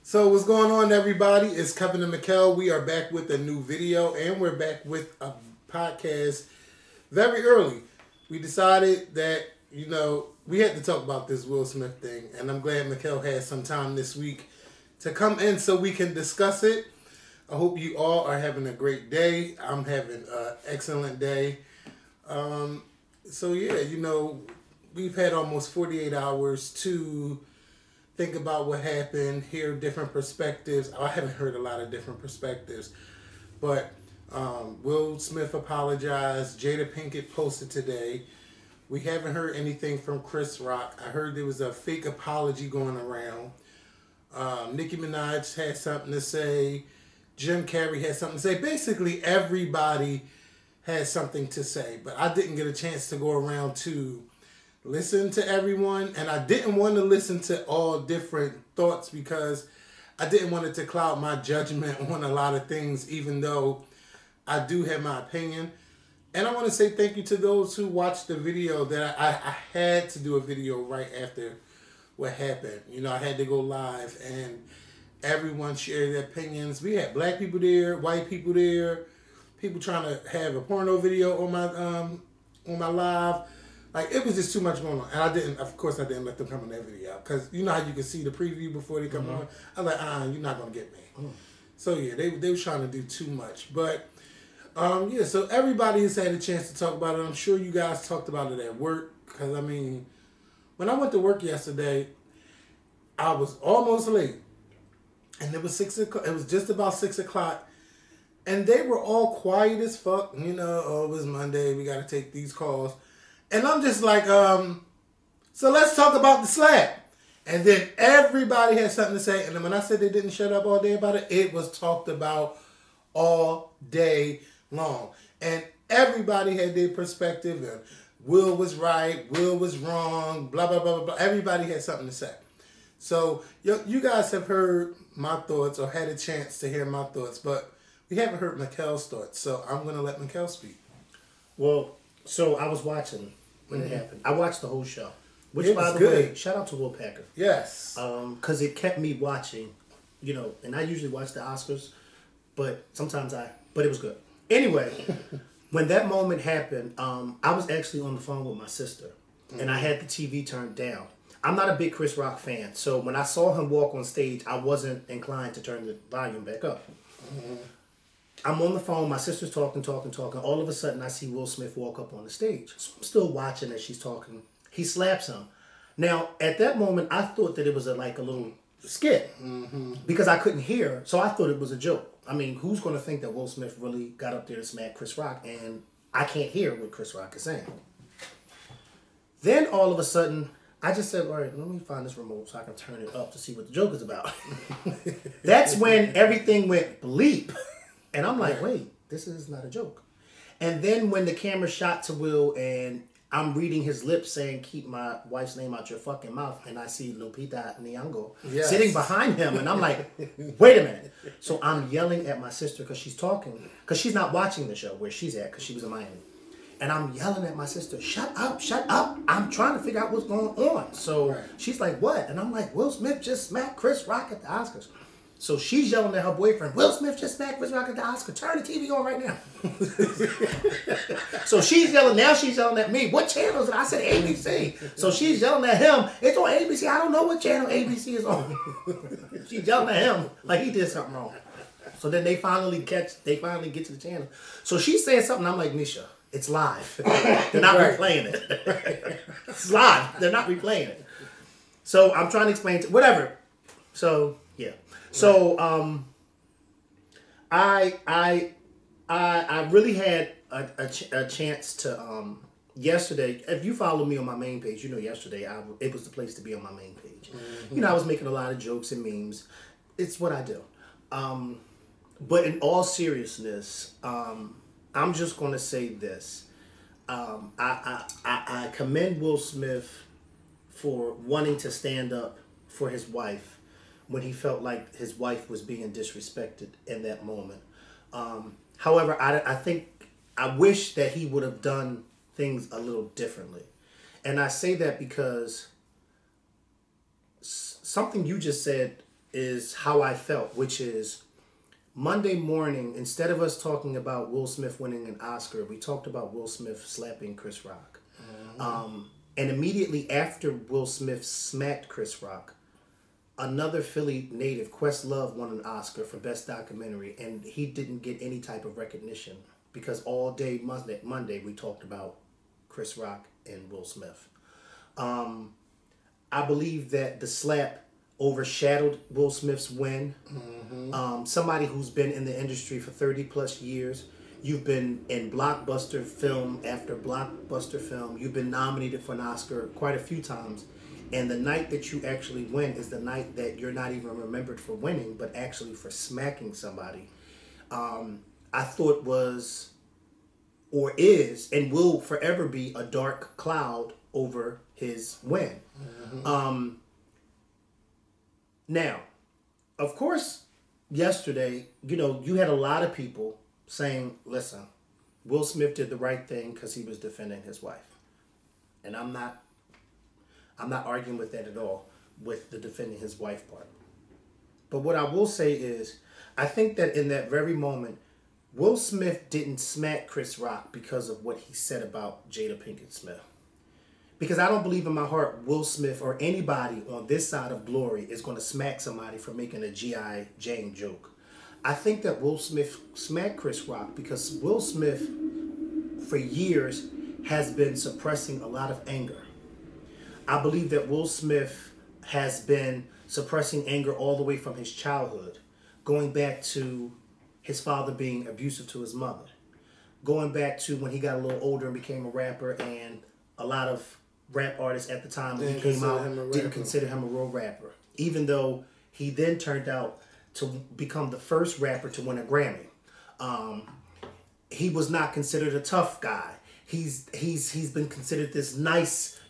So what's going on, everybody? It's Kevin and Mikkel. We are back with a new video, and we're back with a podcast very early. We decided that, we had to talk about this Will Smith thing, and I'm glad Mikkel had some time this week to come in so we can discuss it. I hope you all are having a great day. I'm having an excellent day. So yeah, we've had almost 48 hours to think about what happened, hear different perspectives. I haven't heard a lot of different perspectives, but Will Smith apologized. Jada Pinkett posted today. We haven't heard anything from Chris Rock. I heard there was a fake apology going around. Nicki Minaj had something to say. Jim Carrey had something to say. Basically, everybody had something to say, but I didn't get a chance to go around to listen to everyone, and I didn't want to listen to all different thoughts because I didn't want it to cloud my judgment on a lot of things, even though I do have my opinion. And I want to say thank you to those who watched the video. That I had to do a video right after what happened. I had to go live, and everyone shared their opinions. We had black people there, white people there, people trying to have a porno video on my live. Like, it was just too much going on. And of course I didn't let them come on that video. Because you know how you can see the preview before they come on? I was like, you're not going to get me. So yeah, they were trying to do too much. But, yeah, so everybody has had a chance to talk about it. I'm sure you guys talked about it at work. Because, when I went to work yesterday, I was almost late. And it was 6 o'clock. It was just about 6 o'clock. And they were all quiet as fuck. It was Monday. We got to take these calls. And I'm just like, so let's talk about the slap. And then everybody had something to say. And then when I said they didn't shut up all day about it, it was talked about all day long. And everybody had their perspective. And Will was right, Will was wrong, blah, blah, blah, blah, blah. Everybody had something to say. So you guys have heard my thoughts or had a chance to hear my thoughts. But we haven't heard Mikkel's thoughts. So I'm going to let Mikkel speak. Well, so I was watching when it happened. I watched the whole show. Which, It by was the good. way, shout out to Will Packer. Yes. Because it kept me watching, and I usually watch the Oscars, but it was good. Anyway, when that moment happened, I was actually on the phone with my sister, and I had the TV turned down. I'm not a big Chris Rock fan, so when I saw him walk on stage, I wasn't inclined to turn the volume back up. I'm on the phone, my sister's talking. All of a sudden, I see Will Smith walk up on the stage. So I'm still watching as she's talking. He slaps him. Now, at that moment, I thought that it was a little skit because I couldn't hear, so I thought it was a joke. Who's going to think that Will Smith really got up there to smack Chris Rock and I can't hear what Chris Rock is saying? Then, all of a sudden, I just said, all right, let me find this remote so I can turn it up to see what the joke is about. That's when everything went bleep. And I'm like, wait, this is not a joke. And then when the camera shot to Will and I'm reading his lips saying, keep my wife's name out your fucking mouth, and I see Lupita Nyong'o sitting behind him, and I'm like, wait a minute. So I'm yelling at my sister because she's talking, because she's not watching the show where she's at because she was in Miami. And I'm yelling at my sister, shut up. I'm trying to figure out what's going on. So she's like, what? And I'm like, Will Smith just smacked Chris Rock at the Oscars. So she's yelling at her boyfriend, Will Smith just smacked Chris Rock at the Oscar. Turn the TV on right now. So she's yelling at me. What channel is it? I said ABC. So she's yelling at him. It's on ABC. I don't know what channel ABC is on. She's yelling at him like he did something wrong. So then they finally get to the channel. So she's saying something. I'm like, Nisha, it's live. They're not replaying it. It's live. They're not replaying it. So I'm trying to explain whatever. So yeah. So I really had a chance to yesterday. If you follow me on my main page, yesterday it was the place to be on my main page. I was making a lot of jokes and memes. It's what I do. But in all seriousness, I'm just going to say this. I commend Will Smith for wanting to stand up for his wife when he felt like his wife was being disrespected in that moment. However, I wish that he would have done things a little differently. And I say that because something you just said is how I felt, which is Monday morning, instead of us talking about Will Smith winning an Oscar, we talked about Will Smith slapping Chris Rock. And immediately after Will Smith smacked Chris Rock, another Philly native, Questlove, won an Oscar for Best Documentary, and he didn't get any type of recognition because all day Monday we talked about Chris Rock and Will Smith. I believe that the slap overshadowed Will Smith's win. Somebody who's been in the industry for 30 plus years, you've been in blockbuster film after blockbuster film, you've been nominated for an Oscar quite a few times, and the night that you actually win is the night that you're not even remembered for winning, but actually for smacking somebody. I thought was, or is, and will forever be a dark cloud over his win. Now, of course, yesterday, you had a lot of people saying, listen, Will Smith did the right thing because he was defending his wife. And I'm not arguing with that at all, with the defending his wife part. But what I will say is, I think that in that very moment, Will Smith didn't smack Chris Rock because of what he said about Jada Pinkett Smith. Because I don't believe in my heart Will Smith or anybody on this side of glory is going to smack somebody for making a G.I. Jane joke. I think that Will Smith smacked Chris Rock because Will Smith, for years, has been suppressing a lot of anger. I believe that Will Smith has been suppressing anger all the way from his childhood, going back to his father being abusive to his mother, going back to when he got a little older and became a rapper, and a lot of rap artists at the time when he came out didn't consider him a real rapper, even though he then turned out to become the first rapper to win a Grammy. He was not considered a tough guy. He's been considered this nice,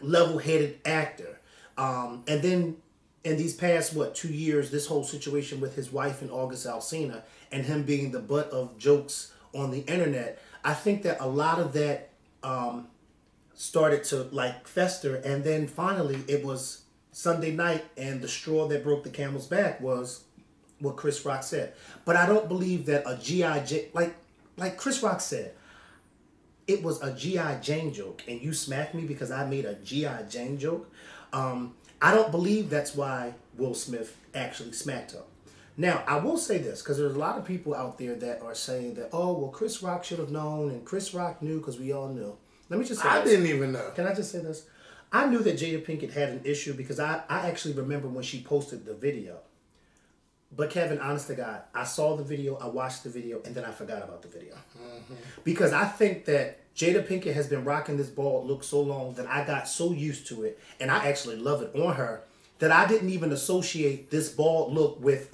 level-headed actor. And then in these past, 2 years, this whole situation with his wife and August Alsina and him being the butt of jokes on the internet, I think that a lot of that started to fester, and then finally it was Sunday night, and the straw that broke the camel's back was what Chris Rock said. But I don't believe that a G.I. Jane, like Chris Rock said, it was a G.I. Jane joke, and you smacked me because I made a G.I. Jane joke. I don't believe that's why Will Smith actually smacked her. Now, I will say this, because there's a lot of people out there that are saying that, oh, well, Chris Rock should have known, and Chris Rock knew because we all knew. Let me just say I didn't even know. Can I just say this? I knew that Jada Pinkett had an issue because I actually remember when she posted the video. But Kevin, honest to God, I saw the video, I watched the video, and then I forgot about the video. Because I think that Jada Pinkett has been rocking this bald look so long that I got so used to it, and I actually love it on her, that I didn't even associate this bald look with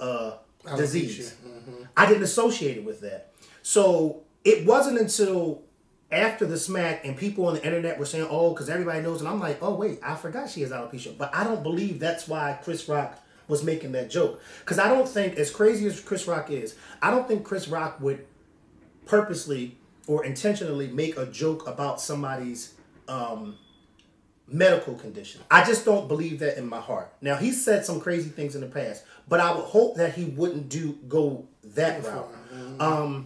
disease. I didn't associate it with that. So it wasn't until after the smack and people on the internet were saying, oh, because everybody knows, and I'm like, oh, wait, I forgot she has alopecia. But I don't believe that's why Chris Rock was making that joke. Because I don't think, as crazy as Chris Rock is, I don't think Chris Rock would purposely or intentionally make a joke about somebody's medical condition. I just don't believe that in my heart. Now, he said some crazy things in the past, but I would hope that he wouldn't go that route.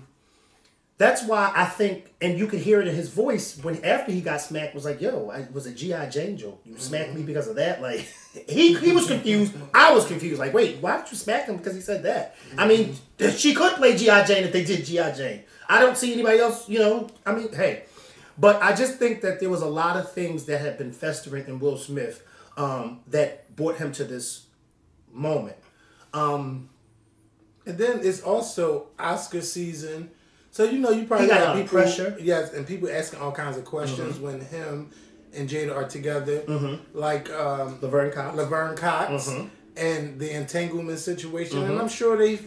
That's why I think, and you could hear it in his voice when after he got smacked, was like, yo, it was a G.I. Jane joke. You smacked me because of that? Like, he was confused. I was confused. Like, wait, why did you smack him because he said that? I mean, she could play G.I. Jane if they did G.I. Jane. I don't see anybody else, I mean, hey. But I just think that there was a lot of things that had been festering in Will Smith that brought him to this moment. And then it's also Oscar season. So, you probably got a got lot of people, pressure. Yes, and people asking all kinds of questions when him and Jada are together. Like Laverne Cox and the entanglement situation. And I'm sure they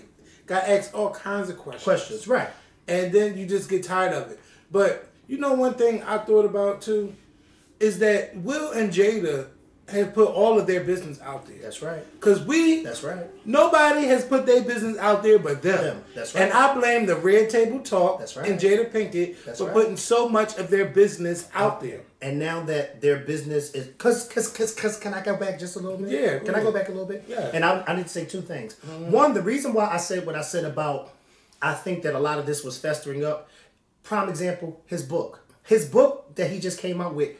got asked all kinds of questions. Right. And then you just get tired of it. But, one thing I thought about, too, is that Will and Jada, have put all of their business out there. That's right. Because That's right. nobody has put their business out there but them. That's right. And I blame the Red Table Talk That's right. and Jada Pinkett for putting so much of their business out there. And now that their business is, cause, can I go back just a little bit? Yeah. Can I go back a little bit? Yeah. And I need to say two things. One, the reason why I said what I said about, I think that a lot of this was festering up. Prime example, his book. His book that he just came out with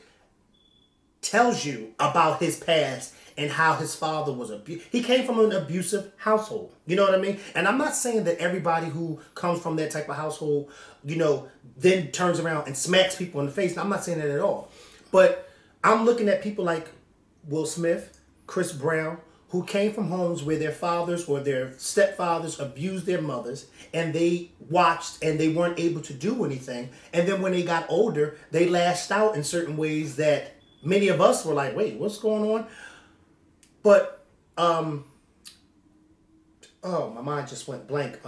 tells you about his past and how his father was he came from an abusive household. You know what I mean? And I'm not saying that everybody who comes from that type of household, then turns around and smacks people in the face. I'm not saying that at all. But I'm looking at people like Will Smith, Chris Brown, who came from homes where their fathers or their stepfathers abused their mothers, and they watched and they weren't able to do anything. And then when they got older, they lashed out in certain ways that many of us were like, wait, what's going on? But, oh, my mind just went blank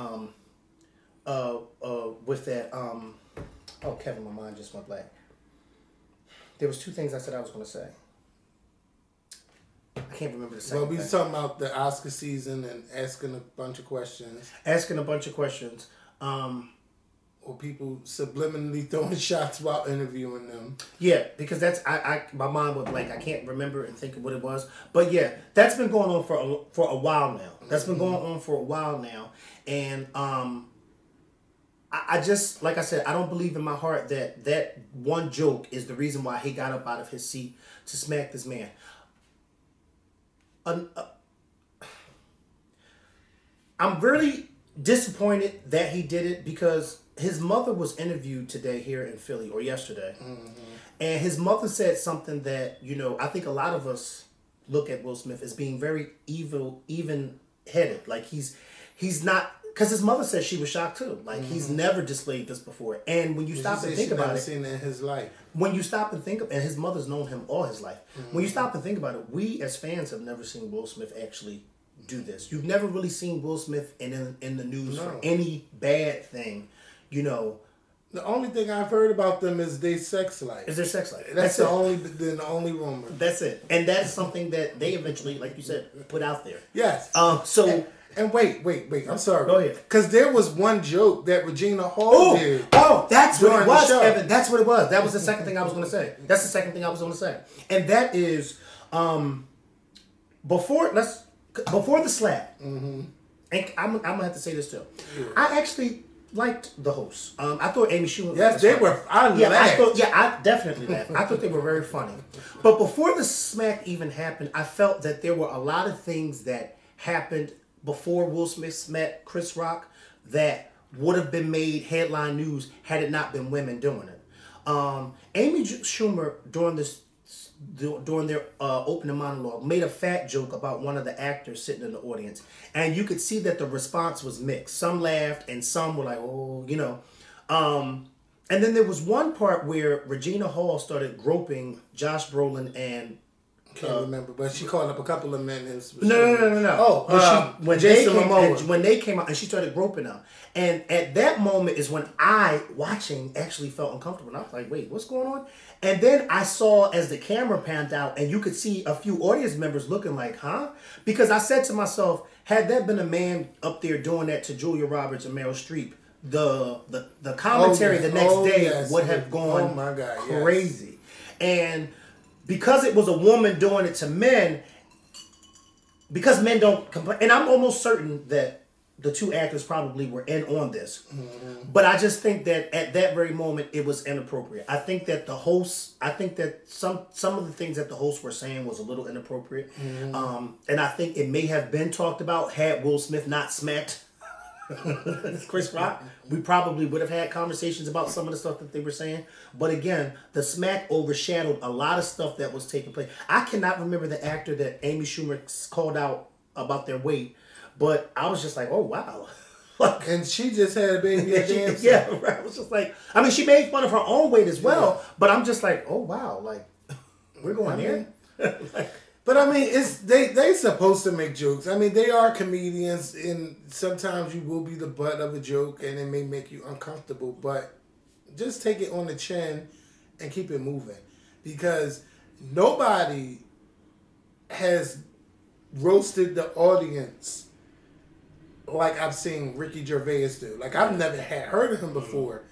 with that. Oh, Kevin, my mind just went blank. There was two things I said I was going to say. I can't remember the second Well, we was talking about the Oscar season and asking a bunch of questions. Or people subliminally throwing shots while interviewing them. Yeah, because that's my mind went blank. I can't remember and think of what it was. But yeah, that's been going on for a while now. That's been going on for a while now, and I just, like I said, I don't believe in my heart that one joke is the reason why he got up out of his seat to smack this man. I'm really disappointed that he did it because his mother was interviewed today here in Philly, or yesterday. And his mother said something that, I think a lot of us look at Will Smith as being very evil, even-headed. Like he's not, because his mother said she was shocked too. Like he's never displayed this before. And when you stop and think about it, seen it in his life. When you stop and think of, and his mother's known him all his life. When you stop and think about it, we as fans have never seen Will Smith actually do this. You've never really seen Will Smith in the news for any bad thing, The only thing I've heard about them is their sex life. That's the only rumor. That's it. And that's something that they eventually, like you said, put out there. Yes. And wait. I'm sorry. Go ahead. Because there was one joke that Regina Hall did. Oh, that's what it was, Evan. That's what it was. That was the second thing I was going to say. That's the second thing I was going to say. And that is, before the slap, and I'm going to have to say this too. Yeah. I actually liked the hosts. I thought Amy Schumer. Yes, they were. I definitely laughed. I thought they were very funny. But before the smack even happened, I felt that there were a lot of things that happened before Will Smith smacked Chris Rock that would have been made headline news had it not been women doing it. Amy Schumer during their opening monologue made a fat joke about one of the actors sitting in the audience, and you could see that the response was mixed. Some laughed and some were like, oh, and then there was one part where Regina Hall started groping Josh Brolin and can't remember, but she called up a couple of men. No. Oh, when they came out and she started groping them, and at that moment is when I, watching, actually felt uncomfortable. And I was like, "Wait, what's going on?" And then I saw as the camera panned out, and you could see a few audience members looking like, "Huh?" Because I said to myself, had that been a man up there doing that to Julia Roberts and Meryl Streep, the commentary the next day would have gone crazy, and because it was a woman doing it to men, because men don't complain, and I'm almost certain that the two actors probably were in on this, but I just think that at that very moment it was inappropriate. I think that some of the things that the hosts were saying was a little inappropriate, and I think it may have been talked about had Will Smith not smacked Chris Rock. We probably would have had conversations about some of the stuff that they were saying. But again, the smack overshadowed a lot of stuff that was taking place. I cannot remember the actor that Amy Schumer called out about their weight, but I was just like, oh, wow. And she just had a baby at the end. Yeah, right. I was just like, I mean, she made fun of her own weight as well, but I'm just like, oh, wow. Like, we're going there. But I mean, they supposed to make jokes. I mean, they are comedians, and sometimes you will be the butt of a joke, and it may make you uncomfortable. But just take it on the chin and keep it moving, because nobody has roasted the audience like I've seen Ricky Gervais do. Like, I've never had heard of him before.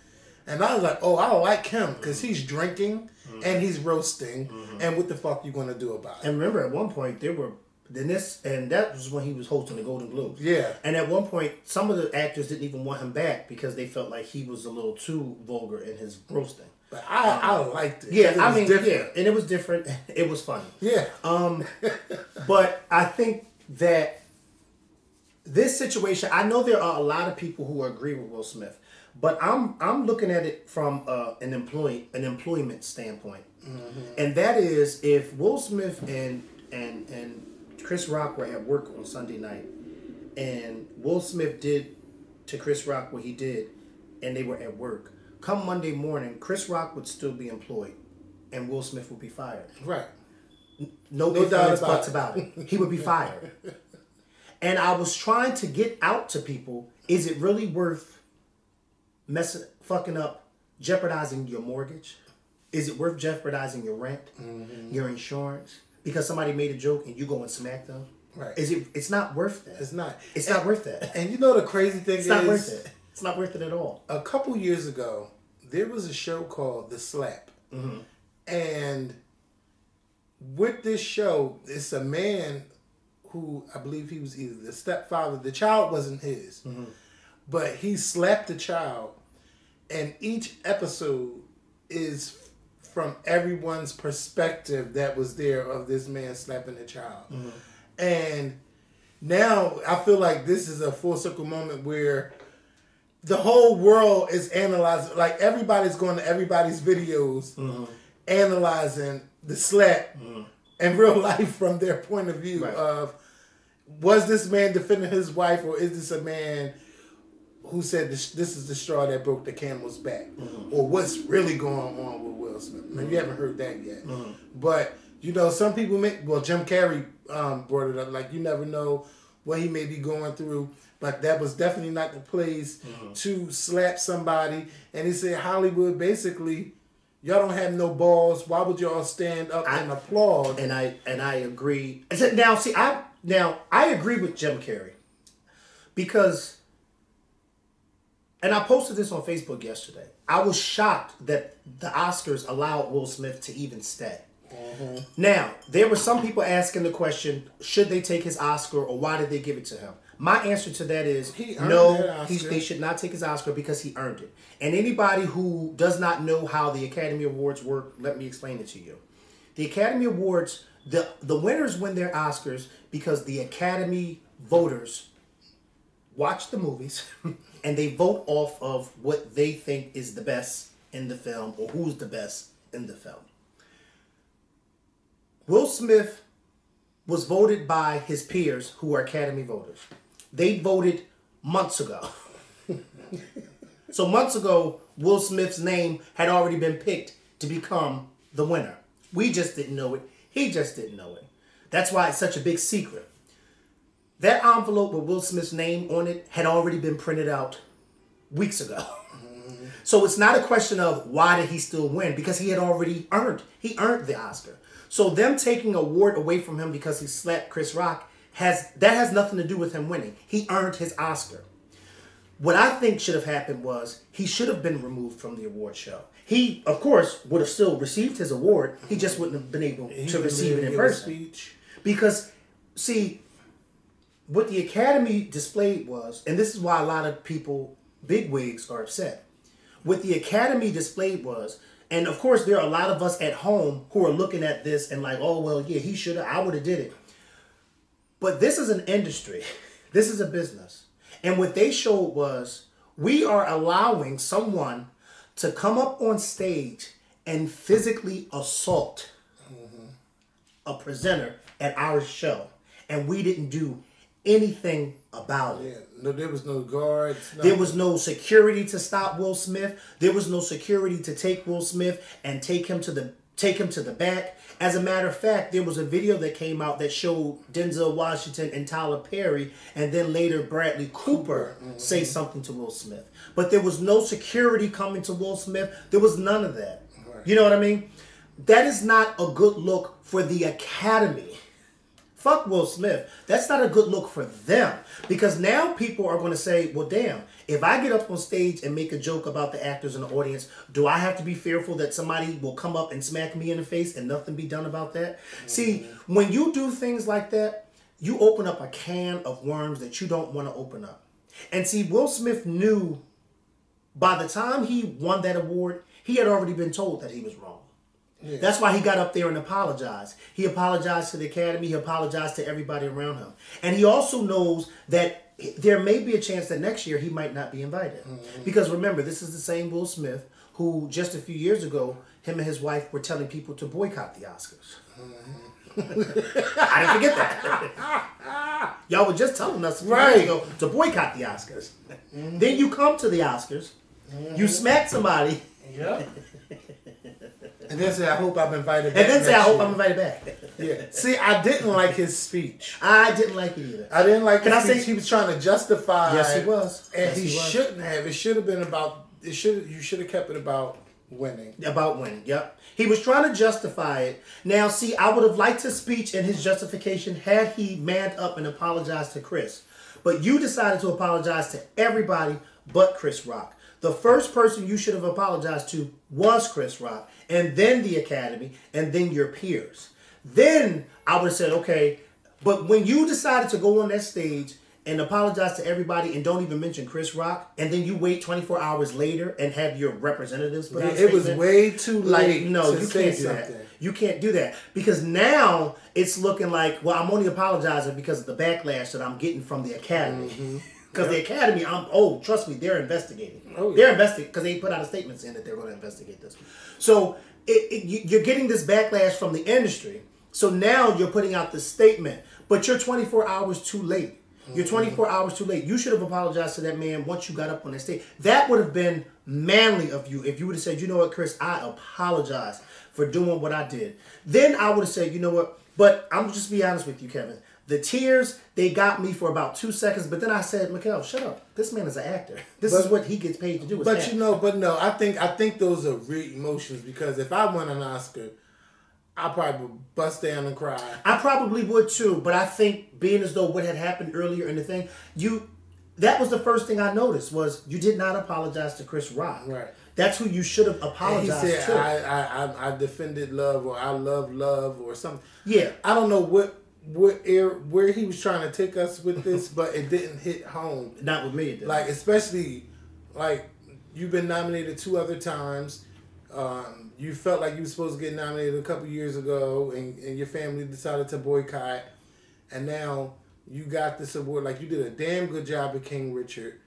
And I was like, oh, I like him because he's drinking and he's roasting. And what the fuck you going to do about it? And remember, at one point, there were... and that was when he was hosting the Golden Globes. Yeah. And at one point, some of the actors didn't even want him back because they felt like he was a little too vulgar in his roasting. But I liked it. Yeah, I mean, different. yeah, and it was different. It was funny. Yeah. But I think that this situation, I know there are a lot of people who agree with Will Smith, but I'm looking at it from an employment standpoint, and that is if Will Smith and Chris Rock were at work on Sunday night, and Will Smith did to Chris Rock what he did, and they were at work. Come Monday morning, Chris Rock would still be employed, and Will Smith would be fired. Right. No doubt about it. He would be fired. And I was trying to get out to people, is it really worth fucking up, jeopardizing your mortgage? Is it worth jeopardizing your rent, your insurance? Because somebody made a joke and you go and smack them? Right. It's not worth that. It's not. It's not worth that. And you know the crazy thing It's not worth it. It's not worth it at all. A couple years ago, there was a show called The Slap. And with this show, it's a man who, I believe he was either the stepfather, the child wasn't his, but he slapped the child, and each episode is from everyone's perspective that was there of this man slapping the child. And now I feel like this is a full circle moment where the whole world is analyzing, like everybody's going to everybody's videos, analyzing the slap in real life from their point of view of, was this man defending his wife, or is this a man who said this is the straw that broke the camel's back? Or what's really going on with Will Smith? Now, you haven't heard that yet. But, you know, some people Jim Carrey brought it up, like you never know what he may be going through. But that was definitely not the place to slap somebody. And he said Hollywood basically, y'all don't have no balls. Why would y'all stand up and applaud? And I agree. Now I agree with Jim Carrey because, and I posted this on Facebook yesterday. I was shocked that the Oscars allowed Will Smith to even stay. Now there were some people asking the question: should they take his Oscar, or why did they give it to him? My answer to that is no. They should not take his Oscar because he earned it. And anybody who does not know how the Academy Awards work, let me explain it to you. The Academy Awards, the winners win their Oscars because the Academy voters watch the movies and they vote off of what they think is the best in the film or who's the best in the film. Will Smith was voted by his peers who are Academy voters. They voted months ago. So months ago, Will Smith's name had already been picked to become the winner. We just didn't know it. He just didn't know it. That's why it's such a big secret. That envelope with Will Smith's name on it had already been printed out weeks ago. So it's not a question of why did he still win, because he had already earned the Oscar. So them taking an award away from him because he slapped Chris Rock has nothing to do with him winning. He earned his Oscar. What I think should have happened was he should have been removed from the award show. He, of course, would have still received his award. He just wouldn't have been able to receive it in person. Because, see, what the Academy displayed was, and this is why a lot of people, bigwigs, are upset. What the Academy displayed was, and of course there are a lot of us at home who are looking at this and like, oh, well, yeah, he should have, I would have did it. But this is an industry. This is a business. And what they showed was, we are allowing someone to come up on stage and physically assault a presenter at our show. And we didn't do anything about it. Yeah. No, there was no guards. There was no security to stop Will Smith. There was no security to take Will Smith and take him to the back. As a matter of fact, there was a video that came out that showed Denzel Washington and Tyler Perry, and then later Bradley Cooper say something to Will Smith. But there was no security coming to Will Smith. There was none of that. Right. You know what I mean? That is not a good look for the Academy. fuck Will Smith. That's not a good look for them. Because now people are going to say, well, damn, if I get up on stage and make a joke about the actors in the audience, do I have to be fearful that somebody will come up and smack me in the face and nothing be done about that? Mm-hmm. See, when you do things like that, you open up a can of worms that you don't want to open up. And see, Will Smith knew by the time he won that award, he had already been told that he was wrong. Yeah. That's why he got up there and apologized. He apologized to the Academy. He apologized to everybody around him. And he also knows that there may be a chance that next year he might not be invited. Mm-hmm. Because remember, this is the same Will Smith who just a few years ago, him and his wife were telling people to boycott the Oscars. Mm-hmm. I didn't forget that. Y'all were just telling us a few years ago to boycott the Oscars. Mm-hmm. Then you come to the Oscars, you smack somebody. Yep. And then say, I hope I'm invited back. And then say, I hope I'm invited back. Yeah. See, I didn't like his speech. I didn't like it either. I didn't like his speech. He was trying to justify. Yes, he was. And he shouldn't have. It should have been about, you should have kept it about winning. About winning, yep. He was trying to justify it. Now, see, I would have liked his speech and his justification had he manned up and apologized to Chris. But you decided to apologize to everybody but Chris Rock. The first person you should have apologized to was Chris Rock, and then the Academy, and then your peers. Then I would have said, okay, but when you decided to go on that stage and apologize to everybody and don't even mention Chris Rock, and then you wait 24 hours later and have your representatives put out a statement, it was way too late. Like, no, you can't do that. You can't do that. Because now it's looking like, well, I'm only apologizing because of the backlash that I'm getting from the Academy. Mm-hmm. Because the Academy, trust me, they're investigating. Oh, yeah. They're investigating because they put out a statement saying that they're going to investigate this. So you're getting this backlash from the industry. So now you're putting out this statement, but you're 24 hours too late. You're 24 hours too late. You should have apologized to that man once you got up on that stage. That would have been manly of you if you would have said, you know what, Chris, I apologize for doing what I did. Then I would have said, you know what, but I'm just be honest with you, Kevin. The tears, they got me for about 2 seconds, but then I said, Mikhail, shut up. This man is an actor. This is what he gets paid to do. But no, I think those are real emotions because if I won an Oscar, I probably would bust down and cry. I probably would too, but I think being as though what had happened earlier in the thing, that was the first thing I noticed was you did not apologize to Chris Rock. Right. That's who you should have apologized to. He said, I defended love or I love love or something. Yeah. I don't know where he was trying to take us with this, but it didn't hit home. Not with me, it didn't. Like, especially, like, you've been nominated 2 other times. You felt like you were supposed to get nominated a couple years ago, and your family decided to boycott. And now you got this award. Like, you did a damn good job at King Richard.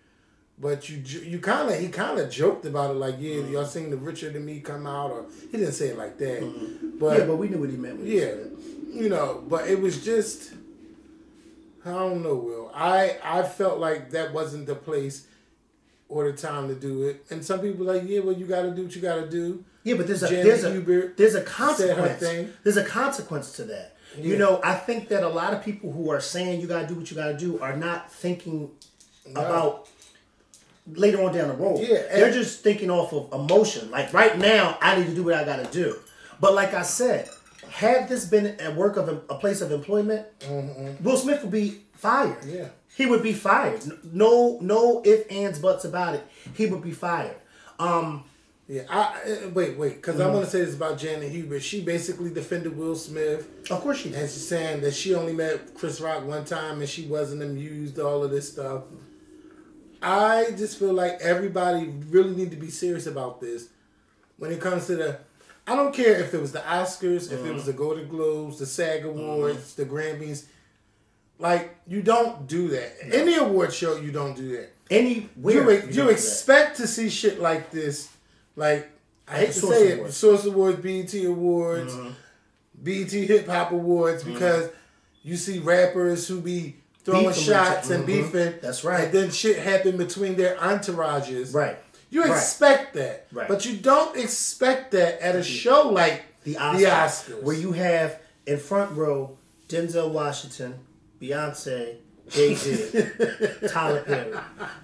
But he kind of joked about it, like, yeah, y'all seen the Richard and Me come out, or he didn't say it like that. Mm-hmm. But we knew what he meant when he said it. You know, but it was just, I don't know, Will. I felt like that wasn't the place or the time to do it. And some people are like, yeah, well, you got to do what you got to do. Yeah, but there's a consequence. There's a consequence to that. Yeah. You know, I think that a lot of people who are saying you got to do what you got to do are not thinking about later on down the road. Yeah, they're just thinking off of emotion. Like right now, I need to do what I got to do. But like I said, had this been a place of employment, Will Smith would be fired. Yeah, he would be fired. No ifs, ands, buts about it. He would be fired. Yeah, wait, because I want to say this about Janet Hubert. She basically defended Will Smith. Of course she did. And she's saying that she only met Chris Rock one time and she wasn't amused, all of this stuff. I just feel like everybody really need to be serious about this when it comes to I don't care if it was the Oscars, if it was the Golden Globes, the SAG Awards, the Grammys. Like, you don't do that. No. Any award show, you don't do that. Anywhere. You expect to see shit like this. Like, I hate to say it, Source Awards, BET Awards, BET Hip Hop Awards, because you see rappers who be throwing shots and beefing. That's right. And then shit happen between their entourages. Right. You expect that. Right. But you don't expect that at a show like the Oscars. Where you have in front row Denzel Washington, Beyonce, Jay-Z, Tyler Perry.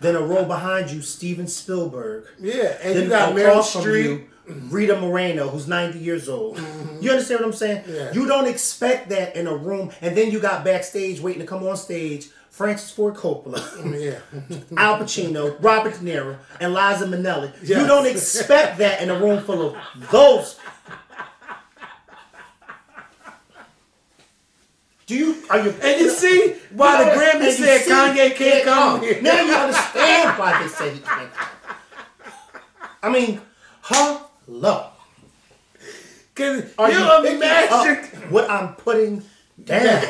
Then a row behind you, Steven Spielberg. Yeah, and then you got Meryl Streep. Rita Moreno, who's 90 years old. You understand what I'm saying? Yeah. You don't expect that in a room, and then you got backstage waiting to come on stage Francis Ford Coppola, Al Pacino, Robert De Niro, and Liza Minnelli. Yes. You don't expect that in a room full of those. And you see why the Grammy said Kanye can't come here. Now you understand why they said he can't come. I mean, hello. Can Are you you imagine what I'm putting down?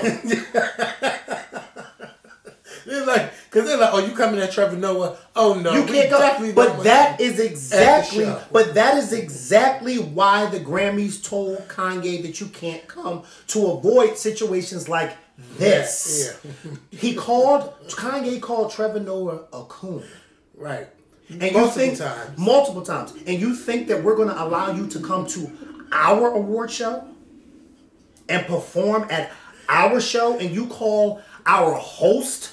Because they're like, oh, you coming at Trevor Noah? Oh no, You can't go. But that is exactly. show. But that is exactly why the Grammys told Kanye that you can't come, to avoid situations like this. Yeah. Kanye called Trevor Noah a coon. Right. And Multiple times. And you think that we're going to allow you to come to our award show and perform at our show, and you call our host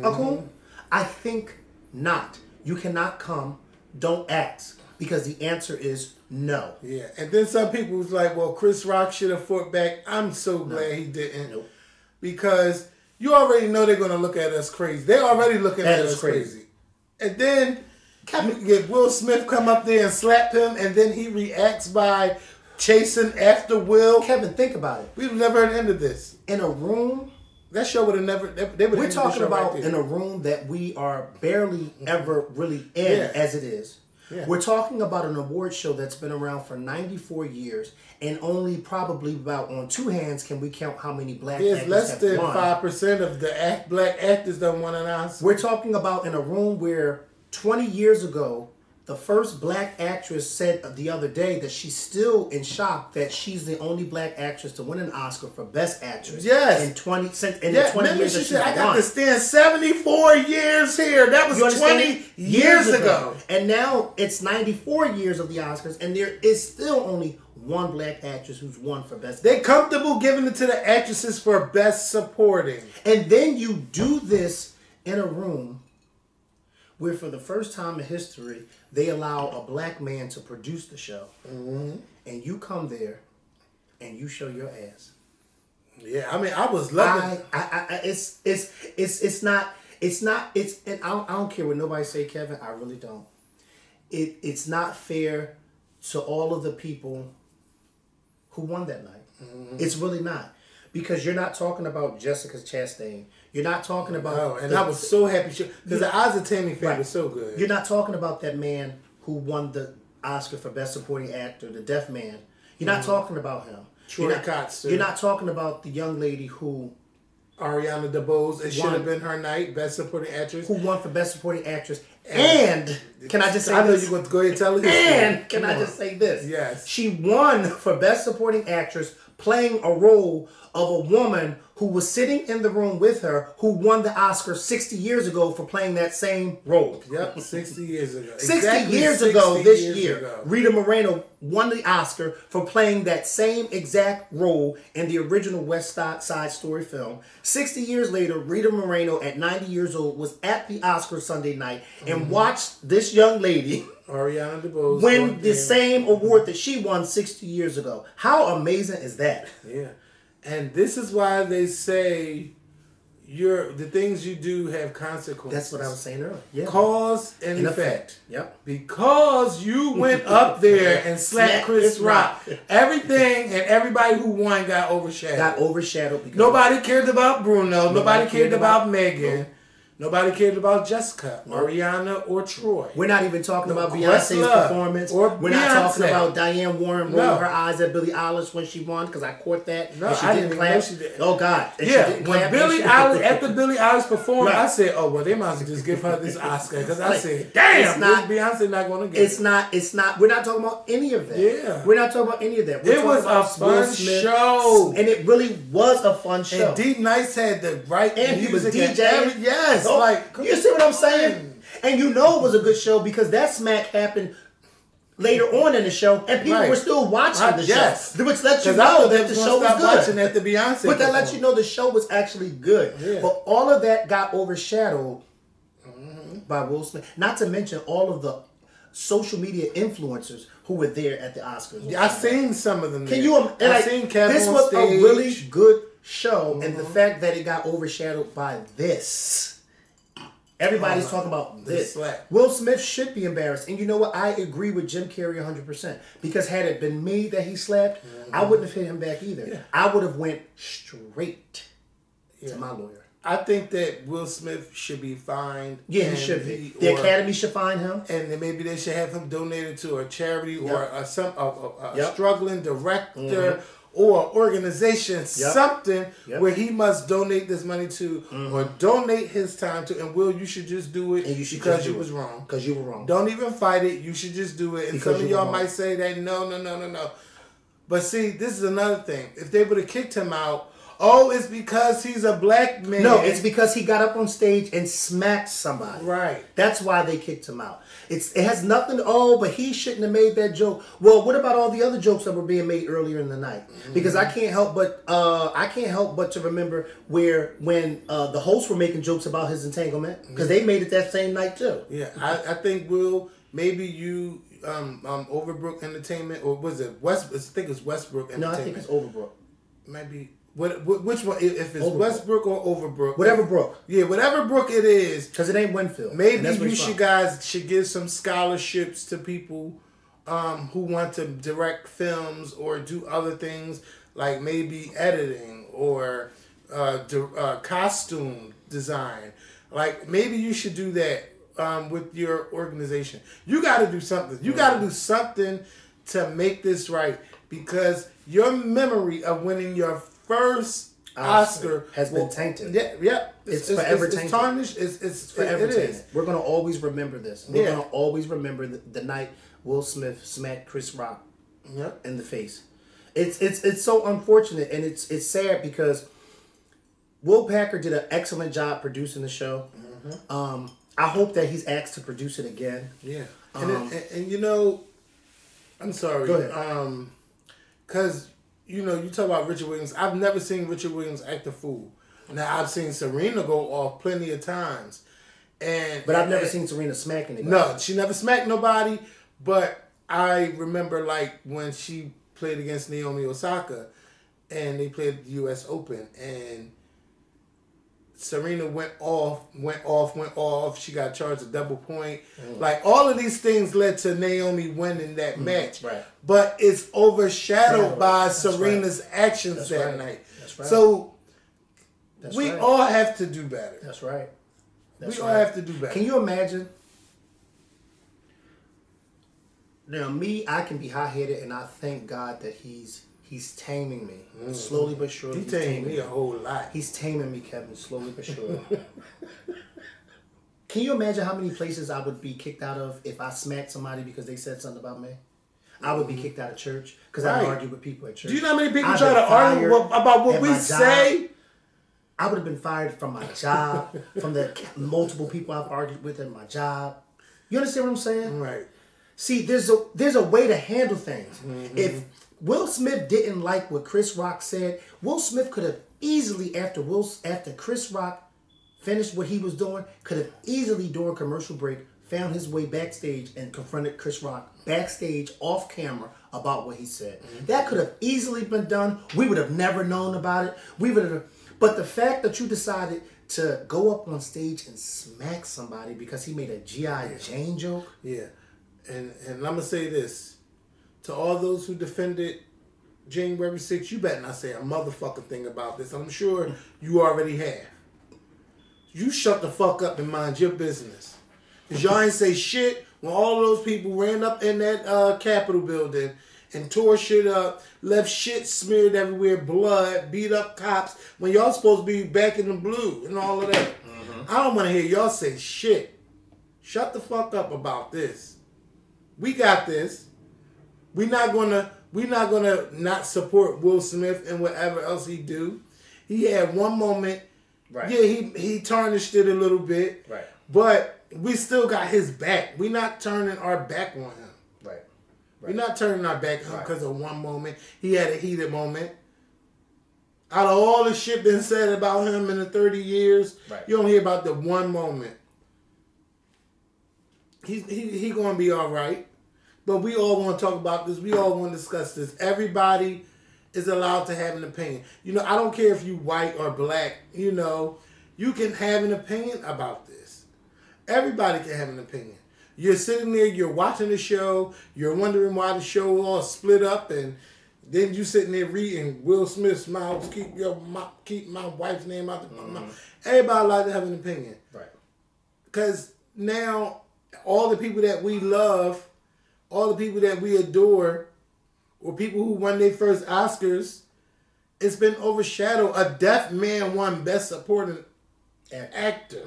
a coon? I think not. You cannot come. Don't ask, because the answer is no. Yeah. And then some people was like, well, Chris Rock should have fought back. I'm so glad he didn't. Nope. Because you already know they're going to look at us crazy. They're already looking at us crazy. And then Will Smith come up there and slap him, and then he reacts by chasing after Will. Kevin, think about it. We've never heard the end of this. In a room, that show would have never. They would. We're talking about in a room that we are barely ever really in, as it is. Yeah. We're talking about an award show that's been around for 94 years, and only probably about on two hands can we count how many black actors less have than won. 5% of the black actors done won an Oscar. We're talking about in a room where 20 years ago, the first black actress said the other day that she's still in shock that she's the only black actress to win an Oscar for Best Actress. Yes. In 20 years she that said, I she's got won. to stand 74 years here. That was 20 years ago. And now it's 94 years of the Oscars, and there is still only one black actress who's won for Best They're comfortable giving it to the actresses for Best Supporting. And then you do this in a room where for the first time in history, they allow a black man to produce the show. Mm-hmm. And you come there and you show your ass. Yeah, I mean, I was loving it's not, and I don't care what nobody say, Kevin, I really don't. It's not fair to all of the people who won that night. Mm-hmm. It's really not. Because you're not talking about Jessica Chastain. You're not talking about... I was so happy. Because the eyes of Tammy Faye was so good. You're not talking about that man who won the Oscar for Best Supporting Actor, the deaf man. You're not talking about him. Troy Kotsur. You're not talking about the young lady who... Ariana DeBose. It should have been her night. Best Supporting Actress. Who won for Best Supporting Actress. And can I just say this? I know you're going to go ahead and tell it. And can I just say this? Yes. She won for Best Supporting Actress playing a role of a woman who was sitting in the room with her who won the Oscar 60 years ago for playing that same role. Yep, 60 years ago. 60 years ago this year, Rita Moreno won the Oscar for playing that same exact role in the original West Side Story film. 60 years later, Rita Moreno, at 90 years old, was at the Oscar Sunday night and watched this young lady... Ariana DeBose win the same award that she won 60 years ago. How amazing is that? Yeah. And this is why they say the things you do have consequences. That's what I was saying earlier. Yeah. Cause and effect. Yep. Because you went up there and slapped Chris Rock. Everything and everybody who won got overshadowed. Because nobody cared about Bruno. Nobody cared about Megan. Nobody cared about Jessica, Ariana, or Troy. We're not even talking about Beyonce's performance. We're not talking about Diane Warren rolling her eyes at Billie Eilish when she won, because I caught that. No, and she I didn't didn't clap. know she did. Oh, God. And yeah, when Billie Eilish, after Billie Eilish performed, right. I said, oh, well, they might as well just give her this Oscar. Because I said, damn, Beyonce not going to get it. It's not. We're not talking about any of that. Yeah. We're not talking about any of that. It was a fun show. And it really was a fun show. And D Nice had the right and music. He was DJing. Yes. So, like, you see what I'm saying? And you know it was a good show because that smack happened later on in the show, and people were still watching the show, which lets you know that the show was good. Watching at the Beyonce, but that lets you know the show was actually good. Yeah. But all of that got overshadowed by Will Smith. Not to mention all of the social media influencers who were there at the Oscars. Yeah, I seen some of them. Can you? And I like, seen Kevin this on was stage. a really good show, and the fact that it got overshadowed by this. Everybody's talking about this. Will Smith should be embarrassed. And you know what? I agree with Jim Carrey 100%. Because had it been me that he slapped, I wouldn't have hit him back either. Yeah. I would have went straight to my lawyer. I think that Will Smith should be fined. Yeah, he should be. The Academy should fine him. And then maybe they should have him donated to a charity or a struggling director or organization, something where he must donate this money to or donate his time to. And Will, you should just do it because you was wrong. Because you were wrong. Don't even fight it. You should just do it. And some of y'all might say that no. But see, this is another thing. If they would have kicked him out, it's because he's a black man. No, it's because he got up on stage and smacked somebody. Right. That's why they kicked him out. It has nothing. But he shouldn't have made that joke. Well, what about all the other jokes that were being made earlier in the night? Because I can't help but to remember when the hosts were making jokes about his entanglement because they made it that same night too. Yeah, I think Will, maybe you Overbrook Entertainment, or was it West? I think it's Westbrook Entertainment. No, I think it's Overbrook. Might be. Which one? If it's Overbrook. Westbrook or Overbrook, whatever Brook. Yeah, whatever Brook it is, because it ain't Winfield. Maybe you guys should give some scholarships to people who want to direct films or do other things like maybe editing or costume design. Like maybe you should do that with your organization. You got to do something. You got to do something to make this right because your memory of winning your first Oscar has been tainted. Yeah. It's forever tainted. It's tarnished. It's forever tainted. Is. We're going to always remember this. We're going to always remember the night Will Smith smacked Chris Rock in the face. It's so unfortunate, and it's sad because Will Packer did an excellent job producing the show. I hope that he's asked to produce it again. Yeah. And you know, I'm sorry. Go ahead. Because you talk about Richard Williams. I've never seen Richard Williams act a fool. Now I've seen Serena go off plenty of times, but I've never seen Serena smack anybody. No, she never smacked nobody. But I remember like when she played against Naomi Osaka, and they played the U.S. Open, and Serena went off. She got charged a double point. Like all of these things led to Naomi winning that match. Right. But it's overshadowed by Serena's actions that night. That's right. So we all have to do better. That's right. We all have to do better. Can you imagine? Now me, I can be hot-headed, and I thank God that He's taming me. Slowly but surely. He's taming me a whole lot. He's taming me, Kevin, slowly but surely. Can you imagine how many places I would be kicked out of if I smacked somebody because they said something about me? I would be kicked out of church because I argue with people at church. Do you know how many people try to argue about what we say? I would have been fired from my job, from the multiple people I've argued with at my job. You understand what I'm saying? Right. See, there's a way to handle things. If Will Smith didn't like what Chris Rock said, Will Smith could have easily, after Chris Rock finished what he was doing, could have easily during commercial break found his way backstage and confronted Chris Rock backstage off camera about what he said. That could have easily been done. We would have never known about it. But the fact that you decided to go up on stage and smack somebody because he made a G.I. Jane joke. Yeah. And I'm going to say this. To all those who defended January 6th, you better not say a motherfucking thing about this. I'm sure you already have. You shut the fuck up and mind your business. Because y'all ain't say shit when all those people ran up in that Capitol building and tore shit up, left shit smeared everywhere, blood, beat up cops, when y'all supposed to be back in the blue and all of that. I don't want to hear y'all say shit. Shut the fuck up about this. We got this. We're not gonna not support Will Smith and whatever else he do. He had one moment. Right. Yeah, he tarnished it a little bit. Right. But we still got his back. We're not turning our back on him. Right. We're not turning our back on him because of one moment. He had a heated moment. Out of all the shit been said about him in the 30 years, you don't hear about the one moment. he gonna be all right. But we all want to talk about this. We all want to discuss this. Everybody is allowed to have an opinion. You know, I don't care if you white or black. You know, you can have an opinion about this. Everybody can have an opinion. You're sitting there, you're watching the show, you're wondering why the show all split up, and then you sitting there reading Will Smith's mouth, keep my wife's name out the mouth. Everybody allowed to have an opinion. Right. Because now all the people that we love, all the people that we adore, or people who won their first Oscars, it's been overshadowed. A deaf man won Best Supporting Actor.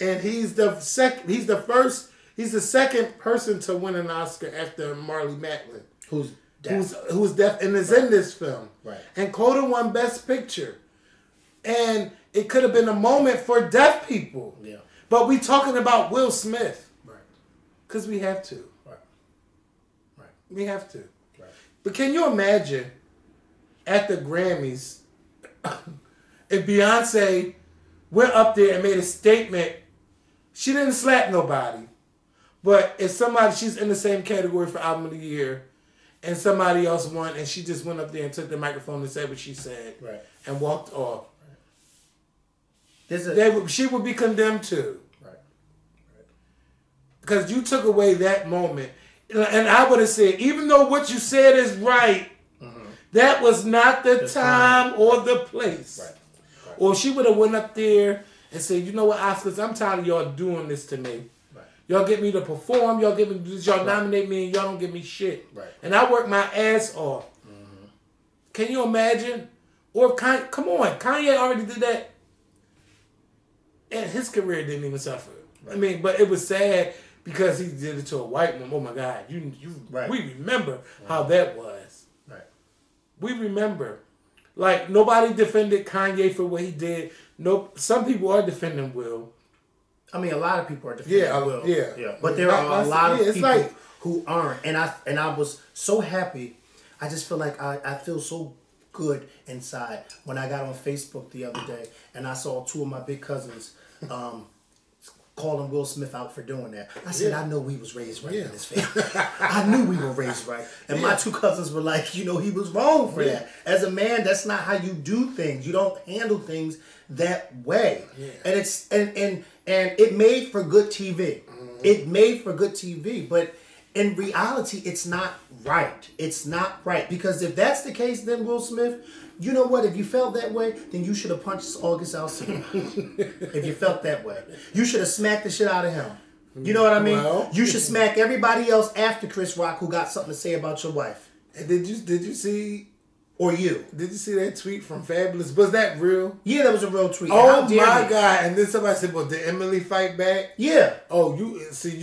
And he's the second person to win an Oscar after Marley Matlin. Who's deaf. Who's deaf and is in this film. Right. And Coda won Best Picture. And it could have been a moment for deaf people. Yeah. But we talking about Will Smith. Right. Because we have to. Right. Right. We have to. Right. But can you imagine at the Grammys if Beyonce went up there and made a statement? She didn't slap nobody. But if she's in the same category for Album of the Year, and somebody else won, and she just went up there and took the microphone and said what she said, right, and walked off. Right. She would be condemned too. Right. Right. Because you took away that moment. And I would have said, even though what you said is right, that was not the time or the place. Right. Right. Or she would have went up there and said, you know what, Oscars, I'm tired of y'all doing this to me. Right. Y'all get me to perform, y'all get me to do this, y'all nominate me, and y'all don't give me shit. Right. And I work my ass off. Can you imagine? Or come on, Kanye already did that. And his career didn't even suffer. Right. I mean, but it was sad because he did it to a white woman. Oh my God, right. We remember how that was. Right. We remember. Like, nobody defended Kanye for what he did. No, some people are defending Will. I mean, a lot of people are defending Will. Yeah. But there are a lot of people who aren't. And I was so happy. I just feel like I feel so good inside when I got on Facebook the other day and I saw two of my big cousins calling Will Smith out for doing that. I said, I know we was raised right in this family. I knew we were raised right. And my two cousins were like, he was wrong for that. As a man, that's not how you do things. You don't handle things that way. Yeah. And it's and it made for good TV. It made for good TV, but in reality, it's not right. It's not right. Because if that's the case, then Will Smith, you know what? If you felt that way, then you should have punched August Alsina. If you felt that way. You should have smacked the shit out of him. You know what I mean? Well, you should smack everybody else after Chris Rock who got something to say about your wife. And did you see... Or you. Did you see that tweet from Fabulous? Was that real? Yeah, that was a real tweet. Oh my God. And then somebody said, well, did Emily fight back? Yeah. Oh, you said...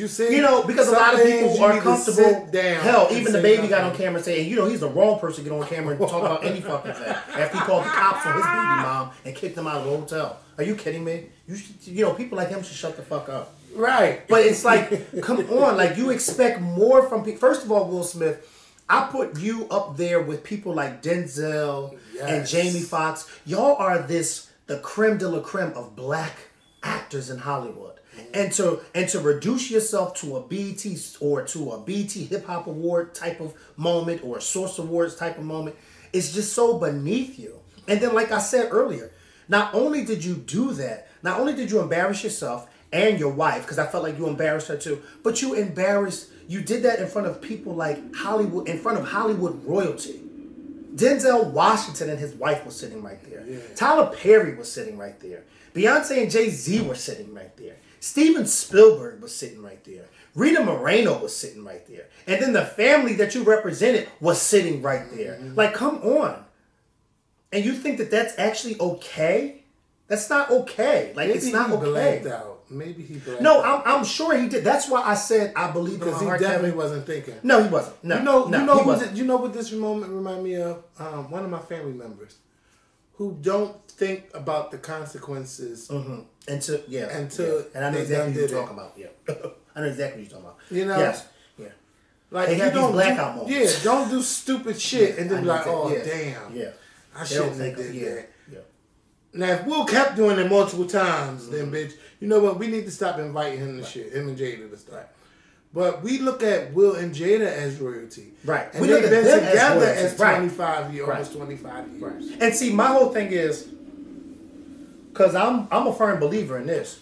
Because a lot of people are comfortable. Down. Hell, even the baby got on camera saying, he's the wrong person to get on camera and talk about any fucking thing. After he called the cops on his baby mom and kicked them out of the hotel. Are you kidding me? People like him should shut the fuck up. Right. But it's like, come on. Like, you expect more from people. First of all, Will Smith... I put you up there with people like Denzel and Jamie Foxx. Y'all are the creme de la creme of black actors in Hollywood. And to reduce yourself to a BET or to a BET Hip Hop Award type of moment or a Source Awards type of moment, it's just so beneath you. And then, like I said earlier, not only did you do that, not only did you embarrass yourself and your wife, because I felt like you embarrassed her too, but you did that in front of people like Hollywood, in front of Hollywood royalty. Denzel Washington and his wife was sitting right there. Yeah. Tyler Perry was sitting right there. Beyonce and Jay-Z were sitting right there. Steven Spielberg was sitting right there. Rita Moreno was sitting right there. And then the family that you represented was sitting right there. Mm-hmm. Like, come on. And you think that that's actually okay? That's not okay. Like, Maybe it's not okay. Blacked out. Maybe he blacked No, out. I'm sure he did. That's why I said I believe because in my he heart. definitely wasn't thinking. No, he wasn't. No, you know what this moment reminded me of? One of my family members who don't think about the consequences until and I know exactly what you're talking about. Yeah, I know exactly what you're talking about. You know, yes, yeah. Like they you have don't these blackout moments. Yeah, don't do stupid shit and then be like, oh damn, yeah, I shouldn't have did that. Yeah. Now, if Will kept doing it multiple times, then bitch, you know what? We need to stop inviting him to shit. Him and Jada to stuff. But we look at Will and Jada as royalty. Right. And We they've look at been them together as as royalty. 25 years, Right. almost 25 years. Right. And see, my whole thing is, because I'm a firm believer in this.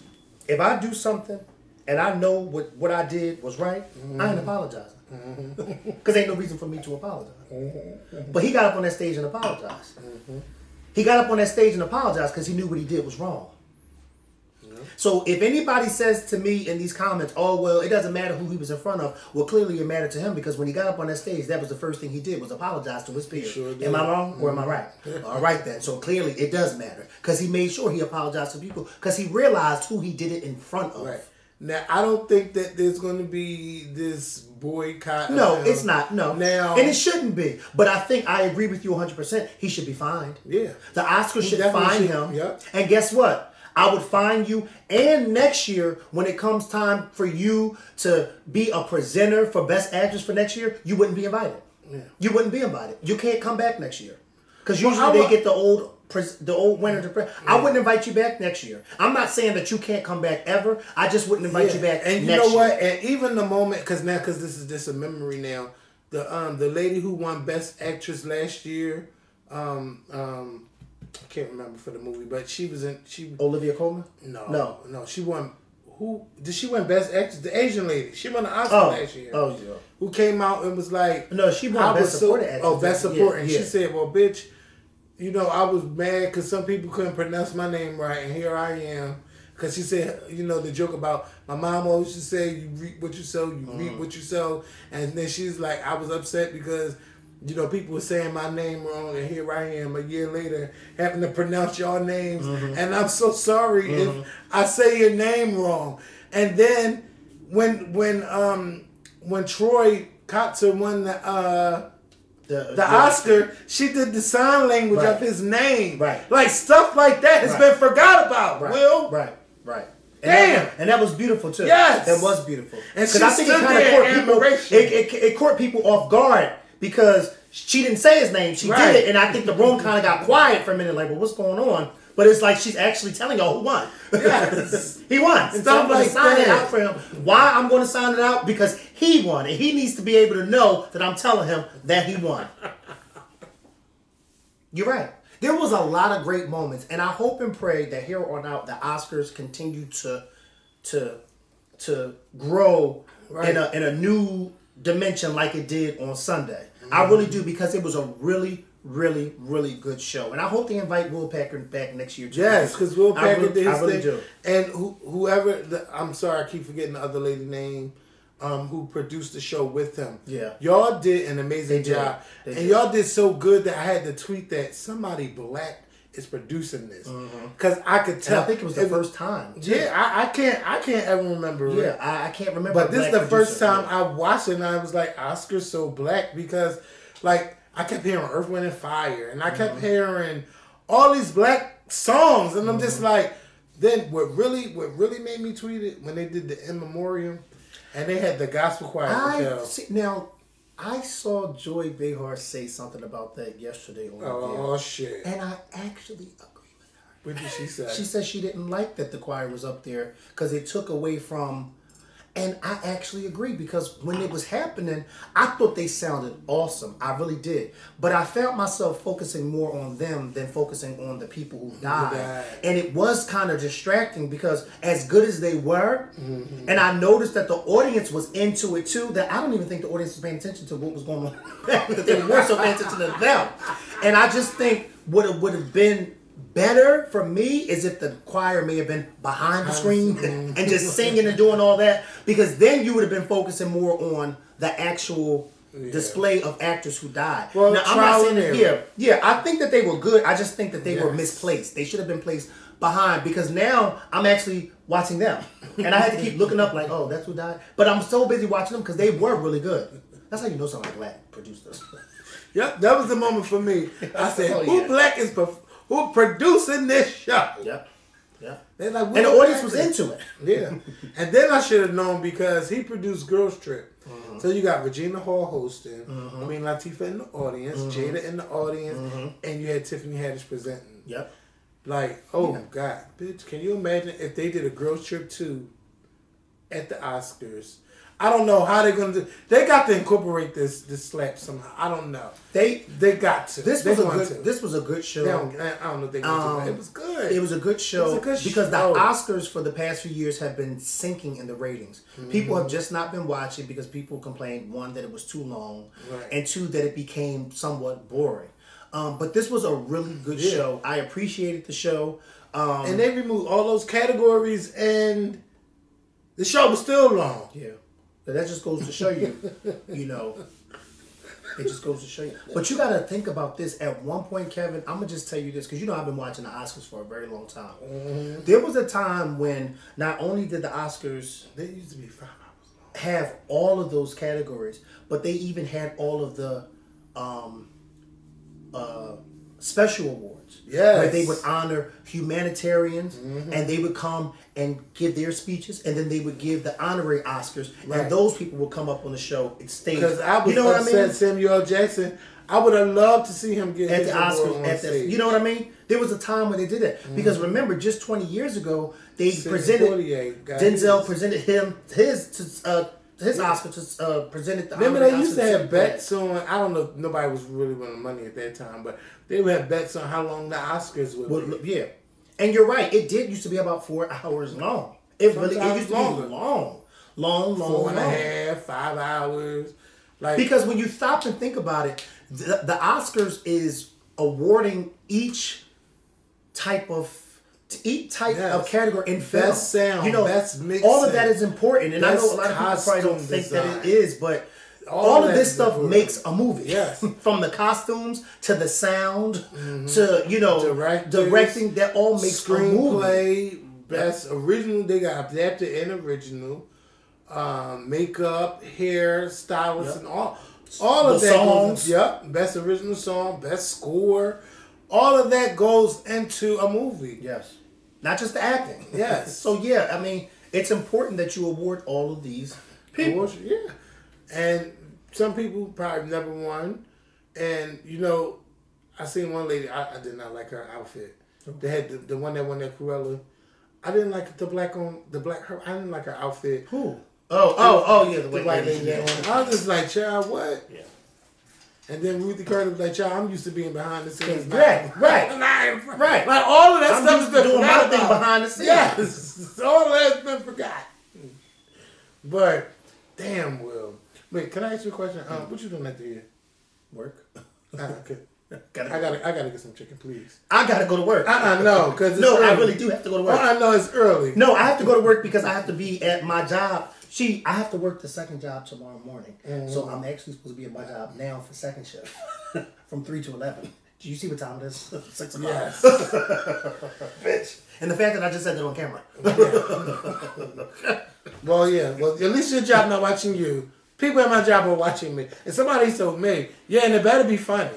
If I do something and I know what I did was right, I ain't apologizing. Because ain't no reason for me to apologize. But he got up on that stage and apologized. He got up on that stage and apologized because he knew what he did was wrong. So if anybody says to me in these comments, oh, well, it doesn't matter who he was in front of, well, clearly it mattered to him because when he got up on that stage, that was the first thing he did was apologize to his peers. Sure am I wrong or am I right? All right, then. So clearly it does matter because he made sure he apologized to people because he realized who he did it in front of. Right. Now, I don't think that there's going to be this boycott. No, it's not. No. Now, and it shouldn't be. But I think I agree with you 100%. He should be fined. Yeah. The Oscars He should definitely fine should. him. Yep. And guess what? I would fine you. And next year, when it comes time for you to be a presenter for Best Actress for next year, you wouldn't be invited. Yeah. You wouldn't be invited. You can't come back next year. Because Well, usually they get the old winner to present. I wouldn't invite you back next year. I'm not saying that you can't come back ever. I just wouldn't invite you back and you next know what? year. And even the moment, because this is just a memory now. The lady who won Best Actress last year, I can't remember for the movie, but she was in. Olivia Colman? No. She won. Who did she win Best Actress? The Asian lady. She won the Oscar last year. Oh yeah. Who came out and was like, No, she won Best Supporting Actress. Oh, Best Supporting. And Yeah. she said, "Well, bitch, you know, I was mad because some people couldn't pronounce my name right, and here I am." Because she said, you know, the joke about my mom always used to say, "You reap what you sow, you reap what you sow," and then she's like, "I was upset because." You know, people were saying my name wrong, and here I am a year later having to pronounce your names, and I'm so sorry if I say your name wrong. And then when Troy Kotzer won the Oscar, she did the sign language of his name, like stuff like that has been forgot about. Will, right. Damn, and that was beautiful too. Yes, that was beautiful. And because I think it kind of caught people. It caught people off guard. Because she didn't say his name, she did it, and I think the room kind of got quiet for a minute, like, well, what's going on? But it's like she's actually telling y'all who won. Yes. He won. And so I'm going to sign it out for him. Why I'm going to sign it out? Because he won, and he needs to be able to know that I'm telling him that he won. You're right. There was a lot of great moments, and I hope and pray that here on out the Oscars continue to grow in a new dimension like it did on Sunday. I really do, because it was a really, really, really good show, and I hope they invite Will Packer back next year too. Yes, because Will Packer did his thing. Do. And whoever, I'm sorry, I keep forgetting the other lady name, who produced the show with him. Yeah, y'all did an amazing job, and y'all did so good that I had to tweet that somebody black is producing this, because I could tell. And I think it was the first time. Yeah, I can't ever remember. Yeah, I can't remember. But this is the first time I watched it, and I was like, Oscar's so black, because, like, I kept hearing Earth, Wind, and Fire, and I kept hearing all these black songs, and I'm just like, then what really made me tweet it when they did the In Memoriam, and they had the gospel choir. Now, I saw Joy Behar say something about that yesterday on the video. Shit. And I actually agree with her. What did she say? She said she didn't like that the choir was up there because it took away from... And I actually agree, because when it was happening, I thought they sounded awesome. I really did. But I found myself focusing more on them than focusing on the people who died. And it was kind of distracting, because as good as they were, and I noticed that the audience was into it too, that I don't even think the audience was paying attention to what was going on. That they were so paying attention to them. And I just think what it would have been better for me is if the choir may have been behind the screen and just singing and doing all that, because then you would have been focusing more on the actual display of actors who died. Well, now, I'm not saying that, yeah, I think that they were good. I just think that they were misplaced. They should have been placed behind, because now I'm actually watching them, and I had to keep looking up like, oh, that's who died. But I'm so busy watching them because they were really good. That's how you know somebody black produced this. Yep, that was the moment for me. I said, who black is who producing this show? Yep. Yeah. They're like, and the audience was into it. Yeah. And then I should have known, because he produced Girls Trip. So you got Regina Hall hosting, Queen Latifah in the audience, Jada in the audience, and you had Tiffany Haddish presenting. Yep. Like, oh God, bitch, can you imagine if they did a girls trip too at the Oscars? I don't know how they're gonna do. They got to incorporate this slap somehow. I don't know. They got to. This was a good show. I don't know if they going to. It was good. It was a good show. It was a good because show. the Oscars for the past few years have been sinking in the ratings. Mm-hmm. People have just not been watching because people complained, one, that it was too long, right, and two, that it became somewhat boring. But this was a really good show. I appreciated the show. And they removed all those categories, and the show was still long. Yeah. But that just goes to show you, you know, it just goes to show you. But you got to think about this. At one point, Kevin, I'm going to just tell you this, because you know I've been watching the Oscars for a very long time. Mm-hmm. There was a time when not only did the Oscars, they used to be 5 hours long, have all of those categories, but they even had all of the special awards. Yes. Where they would honor humanitarians, mm-hmm, and they would come and give their speeches, and then they would give the honorary Oscars, right, and those people would come up on the show and stage. Because I was upset Samuel L. Jackson. I would have loved to see him get at the Oscars. You know what I mean? There was a time when they did that. Mm-hmm. Because remember, just 20 years ago, they presented Denzel presented him his Oscar to presented the. Remember, they used to have bets on. I don't know if nobody was really winning money at that time, but they would have bets on how long the Oscars would be. Yeah, and you're right. It did used to be about 4 hours long. It used to be long, 4.5, 5 hours. Like, because when you stop and think about it, the Oscars is awarding each type of category in film. Best sound, you know, best mixing. All of that is important, and I know a lot of people probably don't think that it is, but all of this stuff makes a movie. Yes, from the costumes to the sound, mm-hmm, to directing, that all makes a movie. Best original. They got adapted and original. Makeup, hair, stylist, and all of that songs. Best original song, best score. All of that goes into a movie. Yes. Not just the acting. Yes. So, yeah, I mean, it's important that you award all of these people. Yeah. And some people probably never won. And, you know, I seen one lady, I did not like her outfit. They had the one that won that Cruella. I didn't like I didn't like her outfit. Who? Oh, yeah, the white lady. I was just like, child, what? Yeah. And then Ruthie Curtis was like, child, I'm used to being behind the scenes. Right. Like, all of that stuff has been doing my thing behind the scenes. Yes. All of that's been forgotten. But, damn, Will. Wait, can I ask you a question? What you doing at the end? Work. Okay. I gotta get some chicken, please. I gotta go to work. No, because I really do have to go to work. I know it's early. No, I have to go to work because I have to be at my job. I have to work the second job tomorrow morning. Mm-hmm. So I'm actually supposed to be at my job now for second shift from 3 to 11. Do you see what time it is? 6 o'clock. Yes. Bitch. And the fact that I just said that on camera. Well, yeah. Well, at least your job not watching you. People at my job are watching me. And somebody told me, and it better be funny.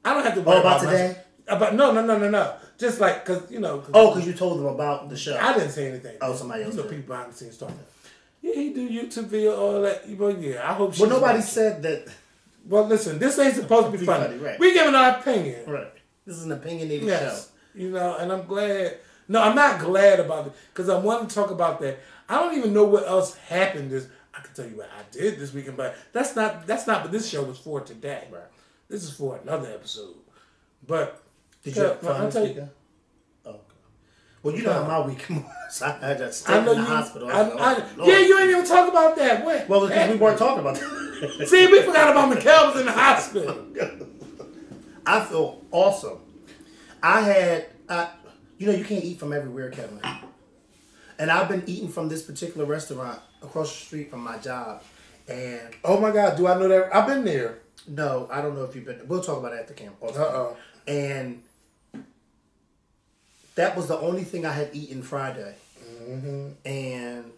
I don't have to worry about today? No. Just like, because, you know. Because you told them about the show. I didn't say anything. Oh, somebody else. You know, people behind the scenes talking. Yeah, he do YouTube video, all that. But yeah, I hope she's nobody said that. Well, listen, this ain't supposed to be funny. Right. We giving our opinion. Right. This is an opinionated show. You know, and I'm glad. No, I'm not glad about it because I want to talk about that. I don't even know what else happened. I can tell you what I did this weekend, but that's not what this show was for today. Right. This is for another episode. But did you have fun this weekend? Okay. Well, you know how my weekend was. I just stayed in the hospital. You ain't even talk about that. Well, because we weren't talking about that. See, we forgot about Mikkel was in the hospital. I feel awesome. I had, you can't eat from everywhere, Kevin. And I've been eating from this particular restaurant across the street from my job. And oh my God, do I know that? I've been there. No, I don't know if you've been. We'll talk about it at the camp. And that was the only thing I had eaten Friday. Mm-hmm. And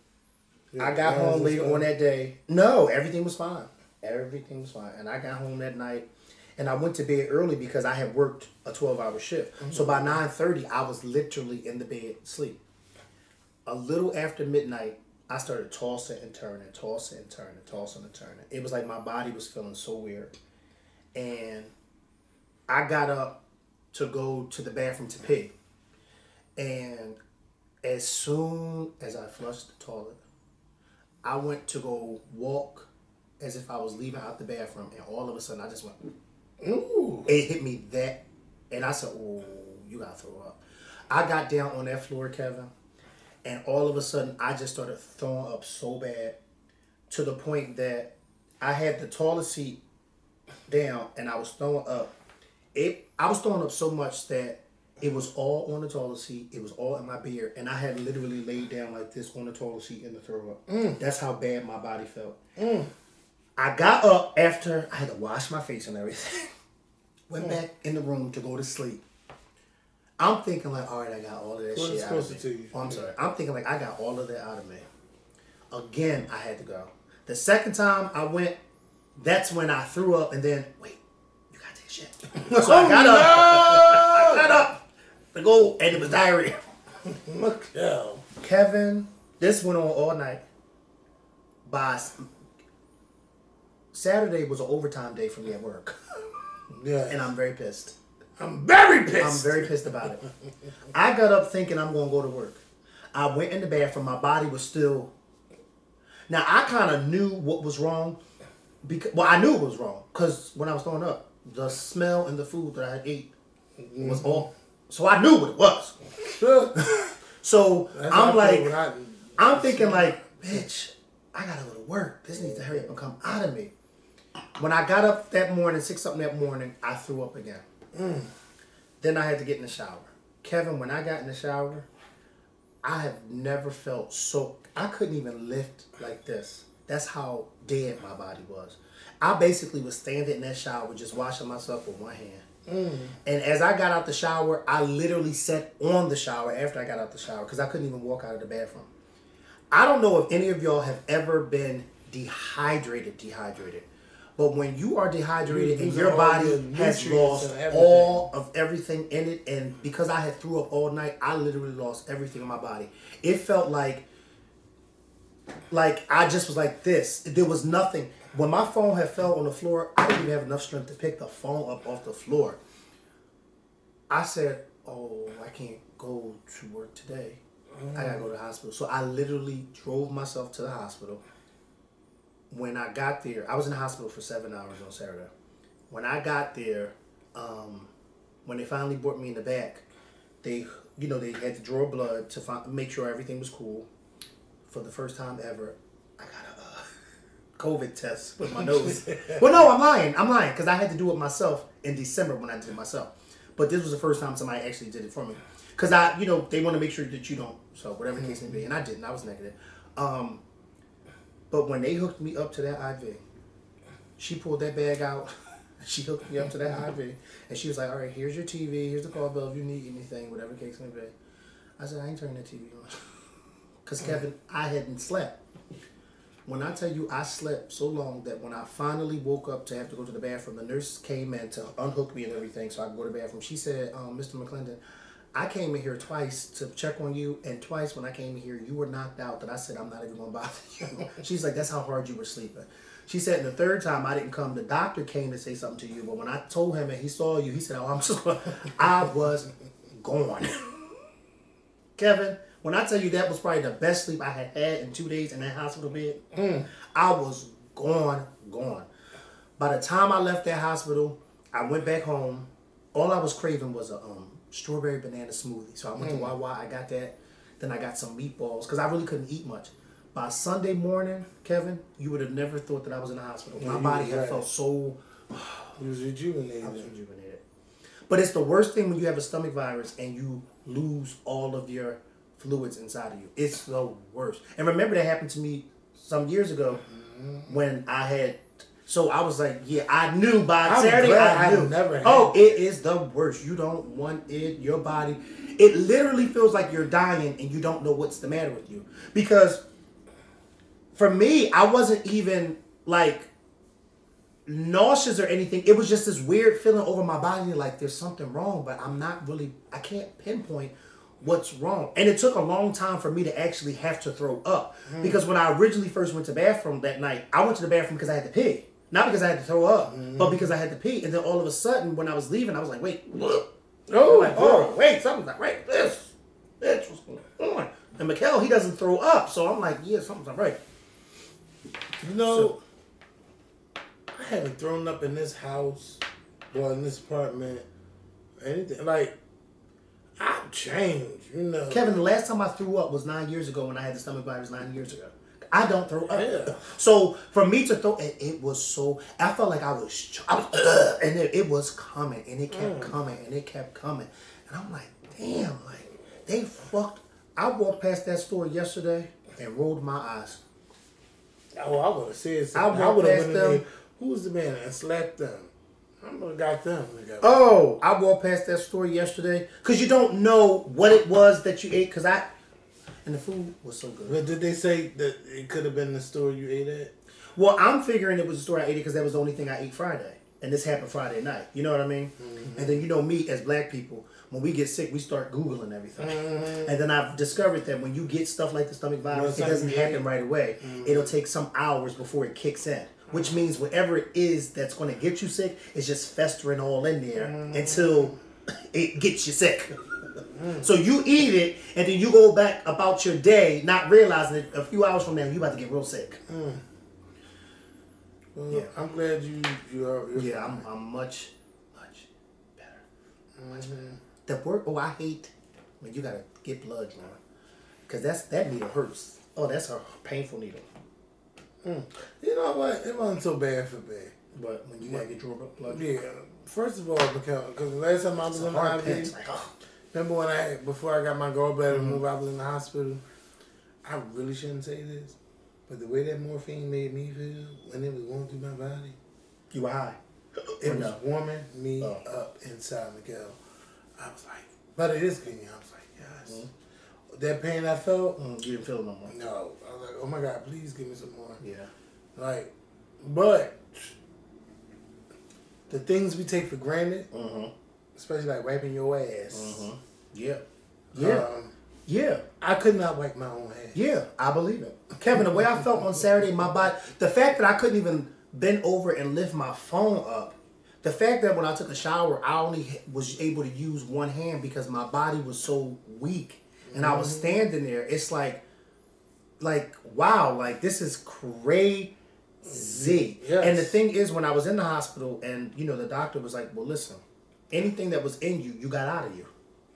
I got home later on that day. No, everything was fine. Everything was fine. And I got home that night. And I went to bed early because I had worked a 12-hour shift. Mm-hmm. So by 9:30, I was literally in the bed, asleep. A little after midnight, I started tossing and turning. It was like my body was feeling so weird. And I got up to go to the bathroom to pee. And as soon as I flushed the toilet, I went to go walk as if I was leaving out the bathroom, and all of a sudden I just went, Ooh. it hit me that, and I said, oh, you gotta throw up. I got down on that floor, Kevin, and all of a sudden I just started throwing up so bad to the point that I had the toilet seat down and I was throwing up. I was throwing up so much that it was all on the toilet seat. It was all in my beard, and I had literally laid down like this on the toilet seat in the throw up. That's how bad my body felt. I got up after I had to wash my face and everything. Went back in the room to go to sleep. I'm thinking like, all right, I got all of that shit out of me. To you. Oh, I'm sorry. I'm thinking like, I got all of that out of me. Again, I had to go. The second time I went, that's when I threw up, and then, wait, you gotta take a shit. So I got up. I got up to go, and it was diarrhea. Mikkel. Kevin, this went on all night. By Saturday was an overtime day for me at work. Yeah. And I'm very pissed. I'm very pissed. I'm very pissed about it. I got up thinking I'm going to go to work. I went in the bathroom. My body was still... Now, I kind of knew what was wrong. I knew it was wrong. Because when I was throwing up, the smell and the food that I had ate was all... So I knew what it was. So I'm like... I'm thinking like, bitch, I got to go to work. This needs to hurry up and come out of me. When I got up that morning, 6 something that morning, I threw up again. Then I had to get in the shower. Kevin, when I got in the shower, I have never felt so... I couldn't even lift like this. That's how dead my body was. I basically was standing in that shower just washing myself with one hand. And as I got out the shower, I literally sat on the shower after I got out the shower because I couldn't even walk out of the bathroom. I don't know if any of y'all have ever been dehydrated. But when you are dehydrated and your body has lost all of everything in it, and because I had threw up all night, I literally lost everything in my body. It felt like I just was like this. There was nothing. When my phone had fell on the floor, I didn't even have enough strength to pick the phone up off the floor. I said, oh, I can't go to work today. I gotta go to the hospital. So I literally drove myself to the hospital. When I got there, I was in the hospital for 7 hours on Saturday. When I got there, when they finally brought me in the back, they had to draw blood to make sure everything was cool. For the first time ever, I got a COVID test with my nose. Well, no, I'm lying, because I had to do it myself in December when I did it myself. But this was the first time somebody actually did it for me. Because they want to make sure that you don't, so whatever the case may be. And I didn't, I was negative. But when they hooked me up to that IV, she pulled that bag out. She hooked me up to that IV. And she was like, all right, here's your TV. Here's the call bell if you need anything, whatever the case may be. I said, I ain't turning that TV on. Because, Kevin, I hadn't slept. When I tell you I slept so long that when I finally woke up to have to go to the bathroom, the nurse came in to unhook me and everything so I could go to the bathroom. She said, Mr. McClendon, I came in here twice to check on you, and twice when I came in here, you were knocked out that I said I'm not even going to bother you. She's like, that's how hard you were sleeping. She said, and the third time I didn't come, the doctor came to say something to you, but when I told him and he saw you, he said, oh, I'm so glad. I was gone. Kevin, when I tell you that was probably the best sleep I had had in 2 days in that hospital bed, I was gone. By the time I left that hospital, I went back home. All I was craving was a strawberry banana smoothie. So I went to Wawa, I got that. Then I got some meatballs because I really couldn't eat much. By Sunday morning, Kevin, you would have never thought that I was in the hospital. My body had felt so... You was rejuvenated. I was rejuvenated. But it's the worst thing when you have a stomach virus and you lose all of your fluids inside of you. It's the worst. And remember that happened to me some years ago when I had... So I was like, yeah, I knew by Saturday, I knew. It is the worst. You don't want it, your body. It literally feels like you're dying and you don't know what's the matter with you. Because for me, I wasn't even like nauseous or anything. It was just this weird feeling over my body like there's something wrong, but I can't pinpoint what's wrong. And it took a long time for me to actually have to throw up. Because when I originally first went to the bathroom that night, I went to the bathroom because I had to pee. Not because I had to throw up, but because I had to pee. And then all of a sudden, when I was leaving, I was like, wait. Wait, something's not right. This. Bitch, what's going on? And Mikhail, he doesn't throw up, so I'm like, yeah, something's not right. You know, I haven't thrown up in this house or in this apartment or anything. Like, I've changed, you know. Kevin, the last time I threw up was 9 years ago when I had the stomach virus 9 years ago. I don't throw up. Yeah. So for me to throw, it was so. I felt like I was and it was coming, and it kept coming, and it kept coming, and I'm like, damn, like they fucked. I walked past that store yesterday and rolled my eyes. Oh, I would have said I something. I walked would have past went in them. there. Who was the man and slapped them? I would have got them. Oh, I walked past that store yesterday because you don't know what it was that you ate. And the food was so good. But did they say that it could have been the store you ate at? Well, I'm figuring it was the store I ate because that was the only thing I ate Friday. And this happened Friday night. You know what I mean? Mm-hmm. And then, you know me, as black people, when we get sick, we start Googling everything. Mm-hmm. And then I've discovered that when you get stuff like the stomach virus, it doesn't happen right away. Mm-hmm. It'll take some hours before it kicks in. Which means whatever it is that's going to get you sick is just festering all in there until it gets you sick. So you eat it, and then you go back about your day, not realizing that a few hours from now, you about to get real sick. Well, yeah, I'm glad you are. Yeah, I'm much better. Much better. The work. Oh, I hate when you gotta get blood drawn, cause that needle hurts. Oh, that's a painful needle. You know what? It wasn't so bad for me. But when you gotta get drawn blood. Yeah. First of all, because the last time I was in the IV, remember when before I got my gallbladder removed, I was in the hospital. I really shouldn't say this, but the way that morphine made me feel when it was going through my body, you were high. It was warming me up inside, Miguel. I was like, but it is clean. I was like, yes. That pain I felt, you didn't feel it no more. No, I was like, oh my God, please give me some more. Yeah. Like, but the things we take for granted, especially like wiping your ass. Yeah. Yeah. I could not wipe my own ass. Yeah, I believe it. Kevin, the way I felt on Saturday, my body, the fact that I couldn't even bend over and lift my phone up, the fact that when I took a shower, I only was able to use one hand because my body was so weak. And I was standing there. It's like, wow, like this is crazy. Yes. And the thing is, when I was in the hospital and, you know, the doctor was like, well, listen, anything that was in you, you got out of you.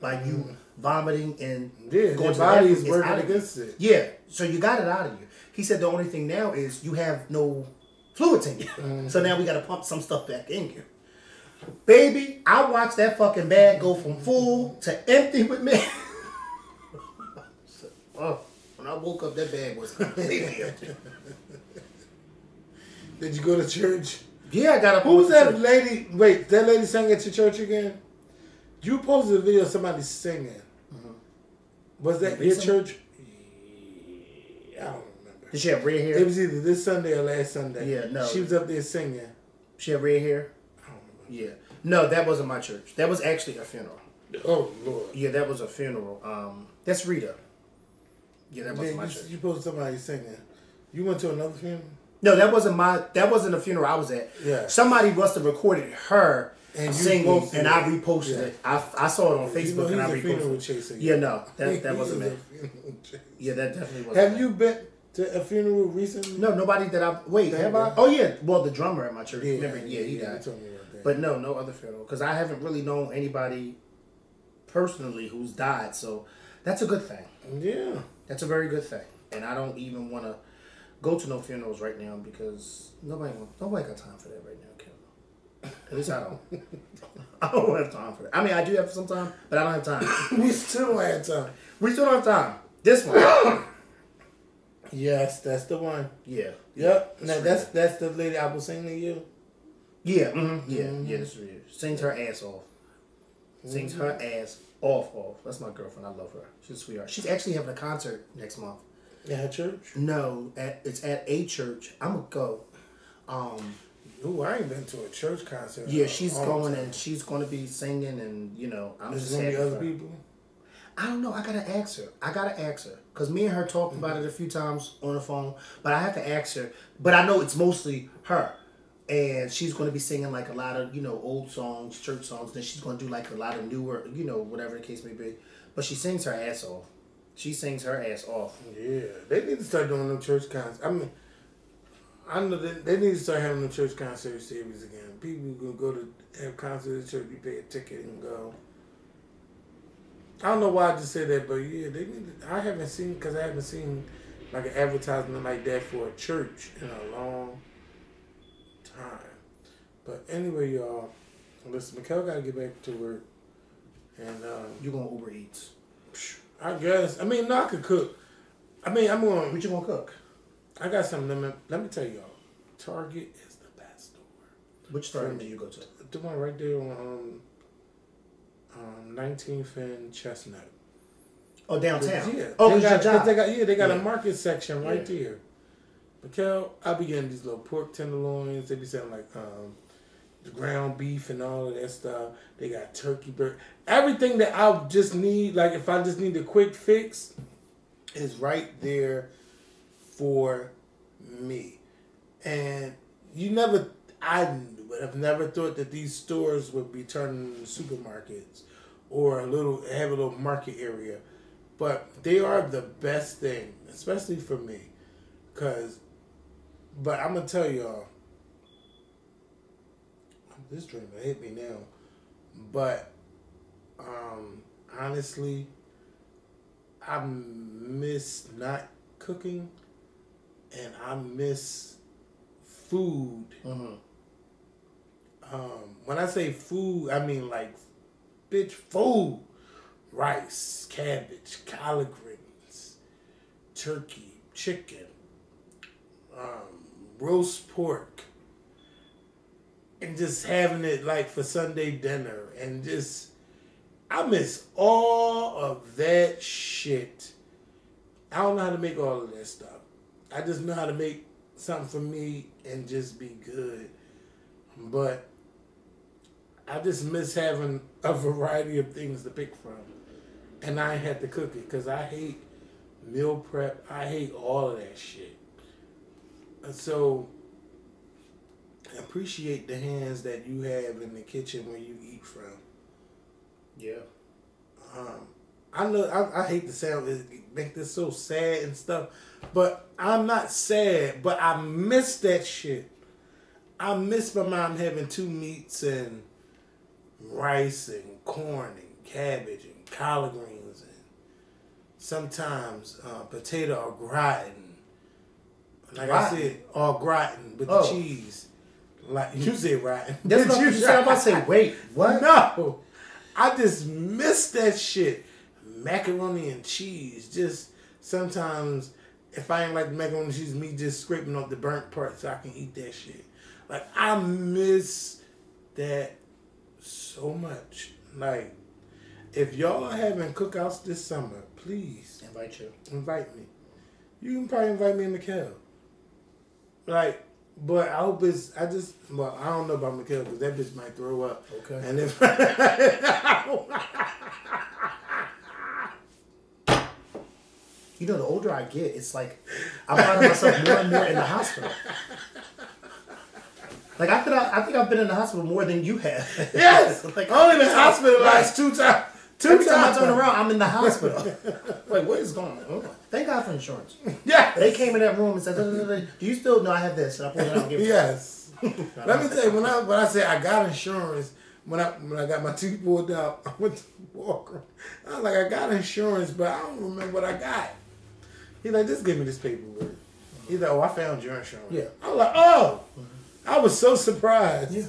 Like you vomiting and going to the body is working against it. Yeah, so you got it out of you. He said the only thing now is you have no fluids in you. So now we got to pump some stuff back in you. Baby, I watched that fucking bag go from full to empty with me. When I woke up, that bag was completely empty. Did you go to church? Yeah, I got up. Who's that lady? Wait, that lady sang at your church again? You posted a video of somebody singing. Was that your church? I don't remember. Did she have red hair? It was either this Sunday or last Sunday. Yeah, no. She was up there singing. She had red hair? I don't remember. Yeah. No, that wasn't my church. That was actually a funeral. Oh, Lord. Yeah, that was a funeral. That's Rita. Yeah, that wasn't my church. You posted somebody singing. You went to another funeral? No, that wasn't a funeral I was at. Yeah. Somebody must have recorded her and singing, and I reposted it. I saw it on Facebook, and I reposted it. Yeah, no, that wasn't me. Yeah, that definitely wasn't. Have you been to a funeral recently? No, nobody that I wait. Have I? Oh yeah, well the drummer at my church. Yeah, remember? Yeah, he died. You told me about that. But no other funeral because I haven't really known anybody personally who's died. So that's a good thing. Yeah, that's a very good thing, and I don't even want to go to no funerals right now because nobody got time for that right now, Kevin. At least I don't. I don't have time for that. I mean, I do have some time, but I don't have time. We still don't have time. We still don't have time. This one. Yes, that's the one. Yeah. Yep. Now that's the lady I was singing to you. Yeah. Yeah. That's real. Sings her ass off. Sings her ass off. That's my girlfriend. I love her. She's a sweetheart. She's actually having a concert next month. At her church? No, it's at a church. I'm gonna go. Ooh, I ain't been to a church concert. Yeah, she's going and she's gonna be singing and I'm just gonna be other people. I don't know. I gotta ask her because me and her talked about it a few times on the phone. But I have to ask her. But I know it's mostly her. and she's going to be singing like a lot of old songs, church songs. Then she's going to do like a lot of newer, whatever the case may be. But she sings her ass off. She sings her ass off. Yeah, they need to start doing them church concerts. I mean, I know they need to start having them church concert series again. People can go to have concerts at church. You pay a ticket and go. I don't know why I just said that, but yeah, they need to, I haven't seen like an advertisement like that for a church in a long time. But anyway, y'all, listen, Mikkel got to get back to work, and You gonna Uber Eats? I guess. I mean, no, I could cook. I mean, I'm going. What you gonna cook? I got something. Let me tell y'all. Target is the best store. Which store do you go to? The one right there on 19th and Chestnut. Oh, downtown. Yeah. Oh, they got a market section right there. Mikkel, I be getting these little pork tenderloins. They be selling like the ground beef and all of that stuff. They got turkey burger. Everything that I just need, like if I just need a quick fix, is right there for me. And I would have never thought that these stores would be turning into supermarkets or have a little market area. But they are the best thing, especially for me. But I'm going to tell y'all, this dream will hit me now. But honestly, I miss not cooking, and I miss food. Mm-hmm. When I say food, I mean like, bitch, food. Rice, cabbage, collard greens, turkey, chicken, roast pork, and just having it like for Sunday dinner, and just I miss all of that shit. I don't know how to make all of that stuff. I just know how to make something for me and just be good. But I just miss having a variety of things to pick from. And I had to cook it because I hate meal prep. I hate all of that shit. And so appreciate the hands that you have in the kitchen where you eat from. Yeah. I know I hate the sound. It make this so sad and stuff, but I'm not sad. But I miss that shit. I miss my mom having 2 meats and rice and corn and cabbage and collard greens and sometimes potato au gratin. Like I said, au gratin with the cheese. Like you said, rotten. That's what you said. I'm about to say, wait, what? No, I just miss that shit. Macaroni and cheese. Just sometimes, if I ain't like the macaroni and cheese, me just scraping off the burnt part so I can eat that shit. Like I miss that so much. Like, if y'all are having cookouts this summer, please invite me. You can probably invite me and Mikkel. Like, but I hope I don't know about Mikkel because that bitch might throw up. Okay. And if the older I get, it's like I'm finding myself more and more in the hospital. Like I think I've been in the hospital more than you have. Yes. Like only been hospitalized 2 times. Every time I turn around, I'm in the hospital. Like, what is going on? Thank God for insurance. Yeah. They came in that room and said, "Do you still?" No, I have this. And I pulled it out and gave it. Yes. Let me tell you, when I say I got insurance, when I got my teeth pulled out, I went to Walker. I was like, I got insurance, but I don't remember what I got. He's like, just give me this paperwork. He's like, oh, I found your insurance. Yeah. I was like, oh. I was so surprised. Yeah.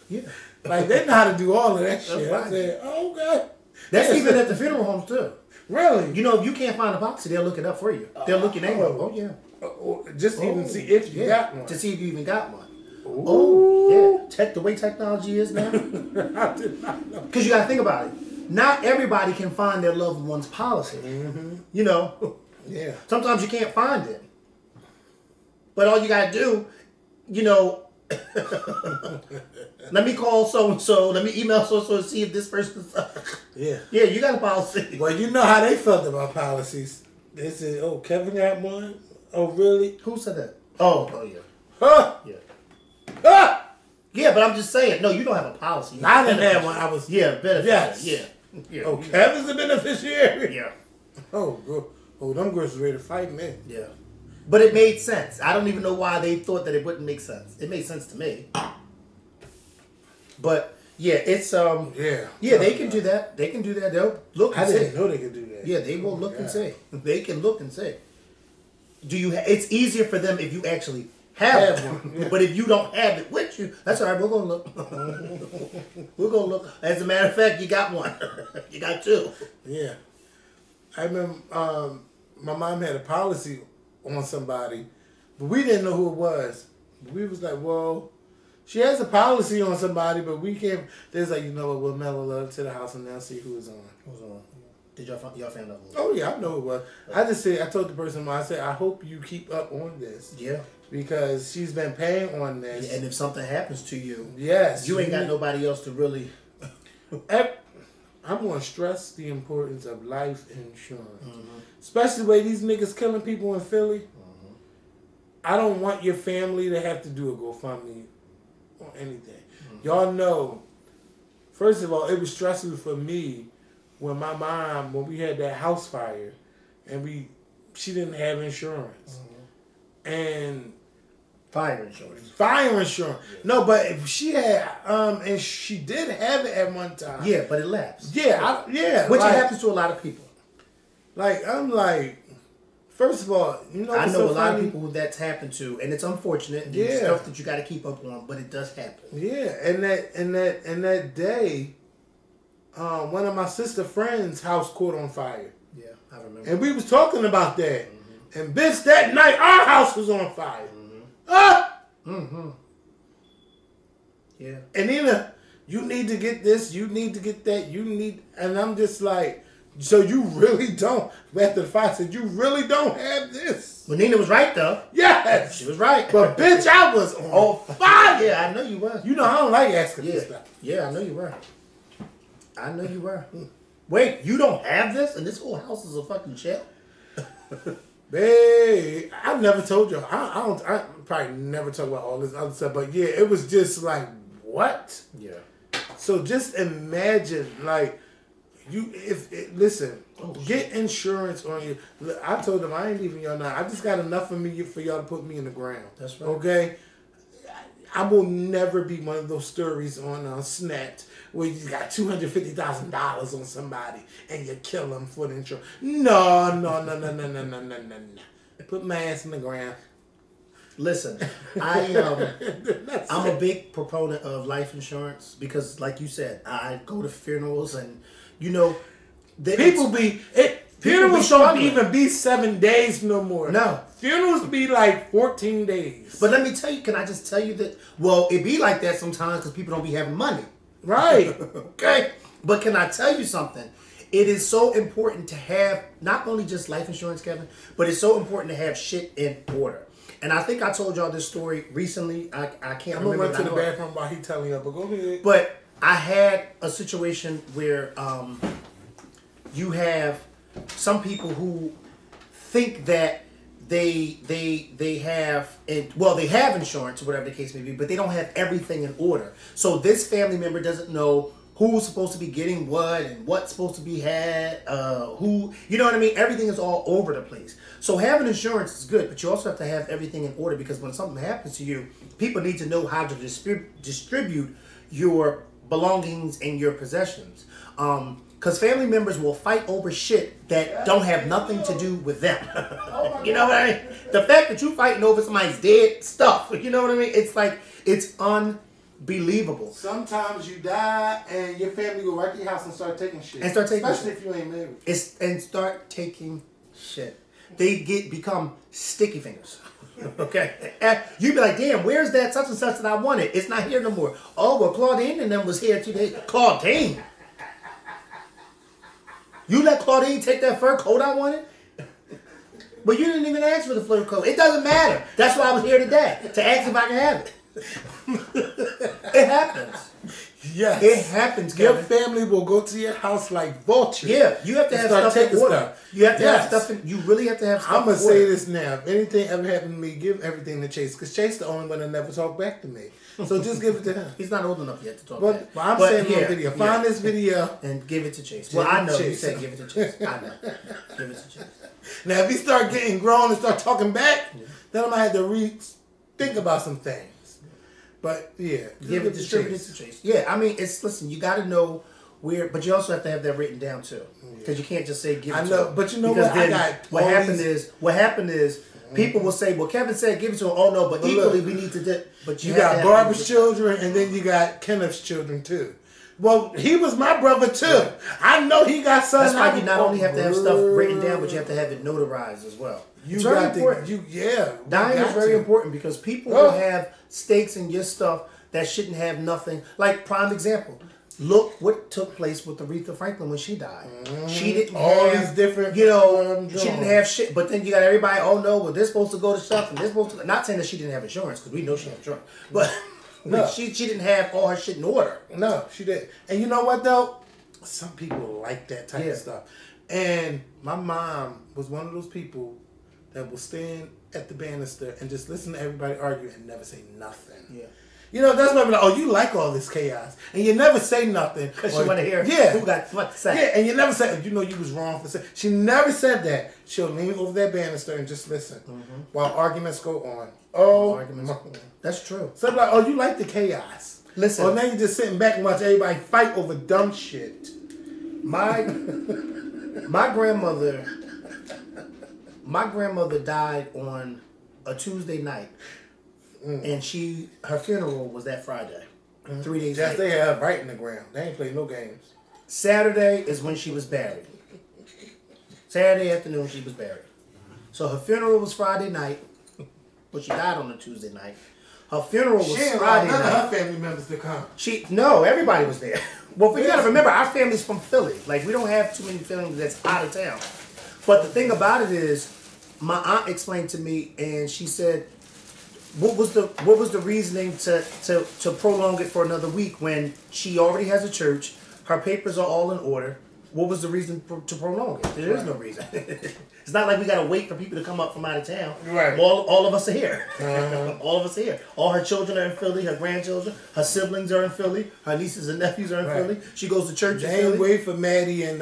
Yeah. Like, they know how to do all of that shit. Right. I said, oh, okay. That's even at the funeral homes, too. Really? You know, if you can't find a policy, they'll look it up for you. They'll look your name up. Oh, yeah. Just to even see if you got one. To see if you even got one. Ooh. Oh, yeah. The way technology is now. I did not know. Because you got to think about it. Not everybody can find their loved one's policy. Mm-hmm. You know? Yeah. Sometimes you can't find it. But all you got to do, you know, let me call so-and-so, let me email so-and-so and see if this person's... Yeah. Yeah, you got a policy. Well, you know how they felt about policies. They said, oh, Kevin got one? Oh, really? Who said that? Oh, yeah. Huh? Yeah. Ah! Yeah, but I'm just saying. No, you don't have a policy. I didn't have one. I was. Yeah, beneficiary. Yes. Yeah. Oh, Kevin's the beneficiary. Yeah. Oh, girl. Oh, them girls was ready to fight me. Yeah. But it made sense. I don't even know why they thought that it wouldn't make sense. It made sense to me. But yeah, it's yeah, they can do that. They can do that. They'll look and I say. didn't know they could do that. Yeah, they will look and say. They can look and say. Do you? It's easier for them if you actually have one. Yeah. But if you don't have it with you, that's all right. We're gonna look. We're gonna look. As a matter of fact, you got one. You got two. Yeah. I remember my mom had a policy on somebody, but we didn't know who it was. We was like, well, she has a policy on somebody, but we can't. There's like, you know what, we'll mail a letter to the house and they'll see who it's on. Who's on? Did y'all find out who it was? Oh, yeah, I know who it was. I just said, I told the person, I said, I hope you keep up on this. Yeah. Because she's been paying on this. Yeah, and if something happens to you, yes, you ain't got nobody else to really. I'm going to stress the importance of life insurance. Mm-hmm. Especially the way these niggas killing people in Philly. Mm-hmm. I don't want your family to have to do a GoFundMe or anything. Mm-hmm. Y'all know, first of all, it was stressful for me when my mom, when we had that house fire and she didn't have insurance. Mm-hmm. And fire insurance. Fire insurance. Yeah. No, but if she had, and she did have it at one time. Yeah, but it lapsed. Yeah, which happens to a lot of people. Like, I'm like, first of all, you know, I know a lot of people who that's happened to, and it's unfortunate. And it's stuff that you got to keep up on, but it does happen. Yeah, and that day, one of my sister friends' house caught on fire. Yeah, I remember. And we was talking about that, and bitch, that night our house was on fire. Ah! Mm-hmm. Yeah. And then you need to get this, you need to get that, and I'm just like, so you really don't, after the fire said, you really don't have this. Well, Nina was right, though. Yes. She was right. But bitch, I was on fire. Yeah, I know you were. You know, I don't like asking for stuff. Yeah, I know you were. I know you were. Wait, you don't have this? And this whole house is a fucking shell? Babe, I've never told you. I probably never talk about all this other stuff, but yeah, it was just like, what? Yeah. So just imagine, like, get insurance on you. I told them I ain't leaving y'all now. I just got enough of me for y'all to put me in the ground. That's right. Okay? I will never be one of those stories on Snapped where you got $250,000 on somebody and you kill them for the insurance. No. Put my ass in the ground. Listen, I'm a big proponent of life insurance because, like you said, I go to funerals and funerals don't even be 7 days no more. No. Funerals be like 14 days. But let me tell you, can I just tell you that, well, it be like that sometimes because people don't be having money. Right. Okay? But can I tell you something? It is so important to have not only just life insurance, Kevin, but it's so important to have shit in order. And I think I told y'all this story recently. I can't remember. I'm going to run to the bathroom while he telling you, but go ahead. But I had a situation where you have some people who think that they have insurance or whatever the case may be, but they don't have everything in order. So this family member doesn't know who's supposed to be getting what and what's supposed to be had, who, you know what I mean? Everything is all over the place. So having insurance is good, but you also have to have everything in order because when something happens to you, people need to know how to distribute your belongings and your possessions. Because family members will fight over shit that don't have nothing to do with them. You know what I mean? The fact that you fighting over somebody's dead stuff, you know what I mean? It's like, it's unbelievable. Sometimes you die and your family go right to your house and start taking shit. Especially if you ain't married. And start taking shit. They become sticky fingers. Okay? You be like, damn, where's that such and such that I wanted? It's not here no more. Oh, well, Claudine and them was here today. Claudine? You let Claudine take that fur coat I wanted? But you didn't even ask for the fur coat. It doesn't matter. That's why I was here today, to ask if I can have it. It happens. Yes. It happens, Kevin. Your family will go to your house like vultures. Yeah, you have to have stuff in order. You have to have stuff in, you really have to have stuff I'm going in to order. say this now. If anything ever happened to me, give everything to Chase. Because Chase the only one that never talked back to me. So just give it to him. He's not old enough yet to talk But back. I'm saying on video. Find this video. And give it to Chase. Well, I know you said give it to Chase. I know. Give it to Chase. Now, if he start getting grown and start talking back, then I might have to think about some things. But yeah, give it to Chase. Yeah, I mean, listen. You got to know where, but you also have to have that written down too, because you can't just say give it. I know, but you know what? What happened is people will say, "Well, Kevin said give it to him." Oh no, but equally we need to. But you got Barbara's children, and then you got Kenneth's children too. Well, he was my brother too. Right. I know he got sons. That's why you not only have to have stuff written down, but you have to have it notarized as well. It's very important. Dying is very important because people will have stakes in your stuff that shouldn't have nothing. Like prime example, look what took place with Aretha Franklin when she died. She didn't have these different, she didn't have shit. But then you got everybody. Oh no, well they're supposed to go to stuff and they're supposed to. Not saying that she didn't have insurance because we know she had insurance, but. No. She didn't have all her shit in order. No, she didn't. And you know what though? Some people like that type of stuff. And my mom was one of those people that will stand at the banister and just listen to everybody argue and never say nothing. Yeah. You know, that's why I'm like, oh, you like all this chaos. And you never say nothing. Because you want to hear who got what to say. Yeah, and you never say, you know, you was wrong for saying. She never said that. She'll lean over that banister and just listen while arguments go on. Oh, that's true. So I'm like, oh, you like the chaos. Listen. Oh, now you're just sitting back and watch everybody fight over dumb shit. My grandmother died on a Tuesday night. And her funeral was that Friday. 3 days later. They have right in the ground. They ain't played no games. Saturday is when she was buried. Saturday afternoon she was buried. So her funeral was Friday night. But she died on a Tuesday night. Her funeral was Friday night. None of her family members to come. No, everybody was there. Well, you gotta remember, our family's from Philly. Like, we don't have too many families that's out of town. But the thing about it is, my aunt explained to me, and she said, what was the reasoning to prolong it for another week when she already has a church, her papers are all in order? What was the reason to prolong it? There is no reason. It's not like we got to wait for people to come up from out of town. Right. All of us are here. All of us are here. All her children are in Philly. Her grandchildren. Her siblings are in Philly. Her nieces and nephews are in Philly. She goes to church in Philly. They ain't wait for Maddie in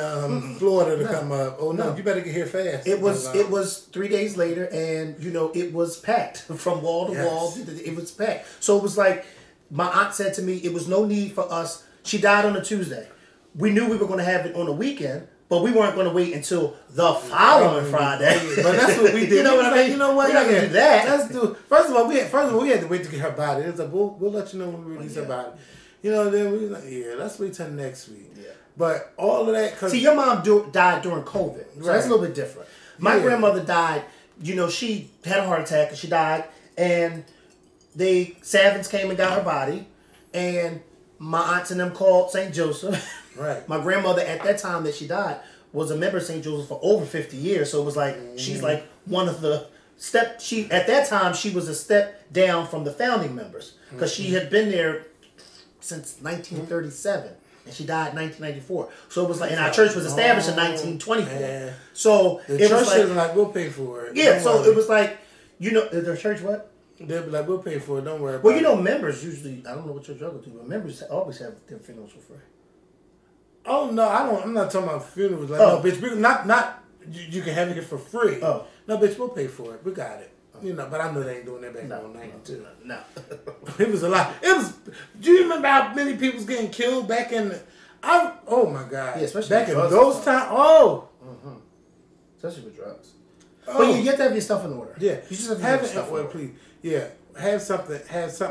Florida to come up. Oh, no. You better get here fast. It was 3 days later, and, it was packed. From wall to wall. It was packed. So it was like, my aunt said to me, it was no need for us. She died on a Tuesday. We knew we were going to have it on a weekend, but we weren't going to wait until the following Friday. But that's what we did. You know what I mean? You know what? We're not going to do that. Let's do. First of all, we had to wait to get her body. It was like, we'll let you know when we release her body. Then we was like, let's wait till next week. Yeah. But all of that. See, your mom died during COVID, so that's a little bit different. My grandmother died. She had a heart attack and she died, and Savins came and got her body, and my aunts and them called St. Joseph. Right. My grandmother at that time that she died was a member of St. Joseph for over 50 years. So it was like she's like one of the at that time she was a step down from the founding members because she had been there since 1937 and she died in 1994. So it was like, and our church was established in 1924. Yeah. So the church was like, we'll pay for it. Yeah. So it was like, the church what? They'll be like, we'll pay for it. Don't worry about it. Well, members usually, I don't know what church y'all go to, but members always have their funerals for free. Oh no, I'm not talking about funerals. Like, no, bitch, not. You can have it for free. Oh, no, bitch, we'll pay for it. We got it. But I know they ain't doing that back in 92. No. It was a lot. Do you remember how many people was getting killed back in? Oh my God. Yeah, especially back in those times. Oh. Mm-hmm. Especially with drugs. Oh. But you have to have your stuff in order. Yeah, you just have to have stuff in order, please. Yeah, have something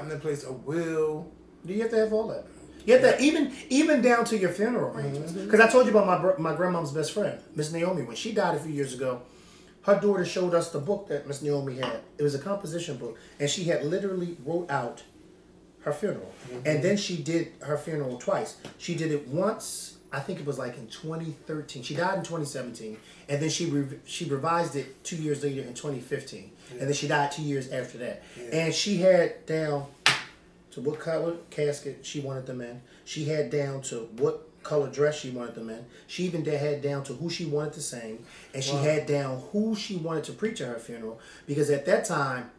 in place. A will. You have to have all that. You have to even down to your funeral arrangements. Because I told you about my grandmom's best friend, Miss Naomi. When she died a few years ago, her daughter showed us the book that Miss Naomi had. It was a composition book, and she had literally wrote out her funeral. And then she did her funeral twice. She did it once, I think it was like in 2013. She died in 2017, and then she revised it 2 years later in 2015, and then she died 2 years after that. And she had down to what color casket she wanted them in. She had down to what color dress she wanted them in. She even had down to who she wanted to sing, and she had down who she wanted to preach at her funeral. Because at that time,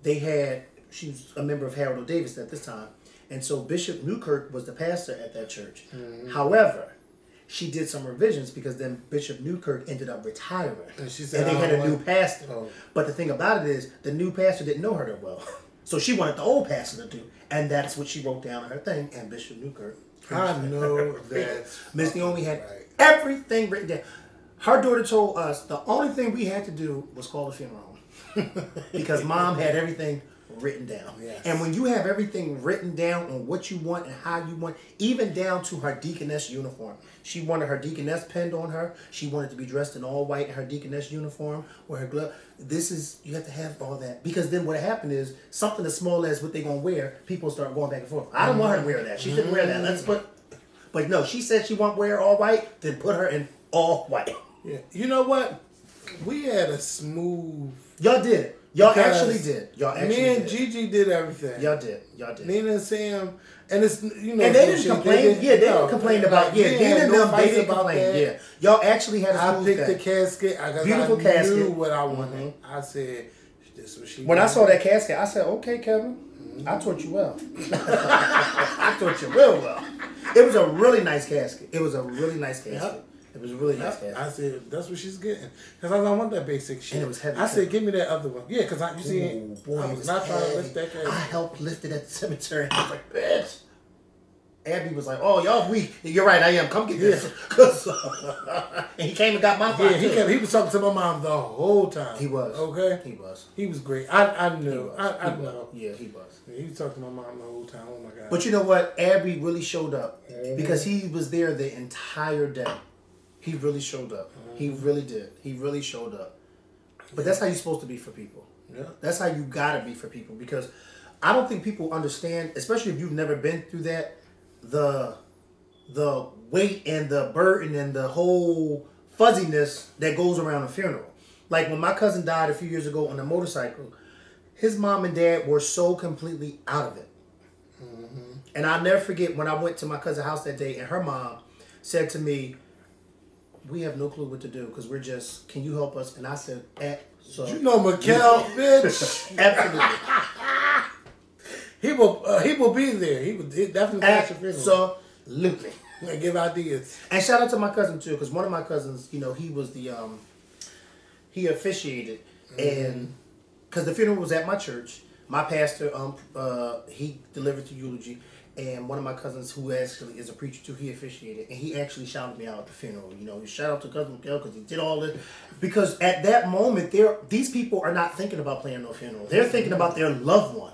she was a member of Harold Davis at this time, and so Bishop Newkirk was the pastor at that church. Mm-hmm. However, she did some revisions because then Bishop Newkirk ended up retiring, and they had a new pastor. Oh. But the thing about it is, the new pastor didn't know her that well. So she wanted the old pastor to do, and that's what she wrote down in her thing. And Bishop Newkirk, I know that Miss Naomi had everything written down. Her daughter told us the only thing we had to do was call the funeral home because Mom had everything written down. Yes. And when you have everything written down on what you want and how you want, even down to her deaconess uniform. She wanted her deaconess pinned on her. She wanted to be dressed in all white in her deaconess uniform with her glove. You have to have all that. Because then what happened is, something as small as what they're going to wear, people start going back and forth. I don't want her to wear that. She shouldn't wear that. But no, she said she won't wear all white, then put her in all white. Yeah. You know what? We had a smooth... Y'all did. Y'all actually did. Me and Gigi did everything. Y'all did. Nina and Sam, and it's and they didn't complain. They didn't complain about Nina and them. They didn't complain. Yeah, y'all actually had a smooth I picked the casket. Beautiful casket. I knew what I wanted. I said, "This is what she." When I saw that casket, I said, "Okay, Kevin, I taught you well. I taught you real well." It was a really nice casket. It was a really nice casket. Yep. It was a really nice casket. I said, that's what she's getting. Because I don't want that basic shit. And it was heavy. I said, give me that other one. Yeah, because you see, boy, I was not trying to lift that casket. I helped lift it at the cemetery. I was like, bitch. Abby was like, oh, y'all weak. You're right, I am. Come get this. And he came and got my phone. Yeah, he was talking to my mom the whole time. He was. Okay? He was. He was great. I knew. I know. Yeah, he was. Yeah, he was talking to my mom the whole time. Oh, my God. But you know what? Abby really showed up. Because he was there the entire day. He really showed up. He really did. He really showed up. But that's how you're supposed to be for people. Yeah. That's how you gotta be for people. Because I don't think people understand, especially if you've never been through that, the weight and the burden and the whole fuzziness that goes around a funeral. Like when my cousin died a few years ago on a motorcycle, his mom and dad were so completely out of it. Mm-hmm. And I'll never forget when I went to my cousin's house that day and her mom said to me, "We have no clue what to do because can you help us?" And I said, so you know Mikkel, bitch. Absolutely. He will be there. He definitely catch your funeral. Absolutely. And give ideas. And shout out to my cousin too, because one of my cousins, he was he officiated, and because the funeral was at my church, my pastor, he delivered the eulogy. And one of my cousins, who actually is a preacher too, he officiated. And he actually shouted me out at the funeral. He shout out to Cousin Miguel because he did all this. Because at that moment, these people are not thinking about planning no funeral. They're thinking about their loved one.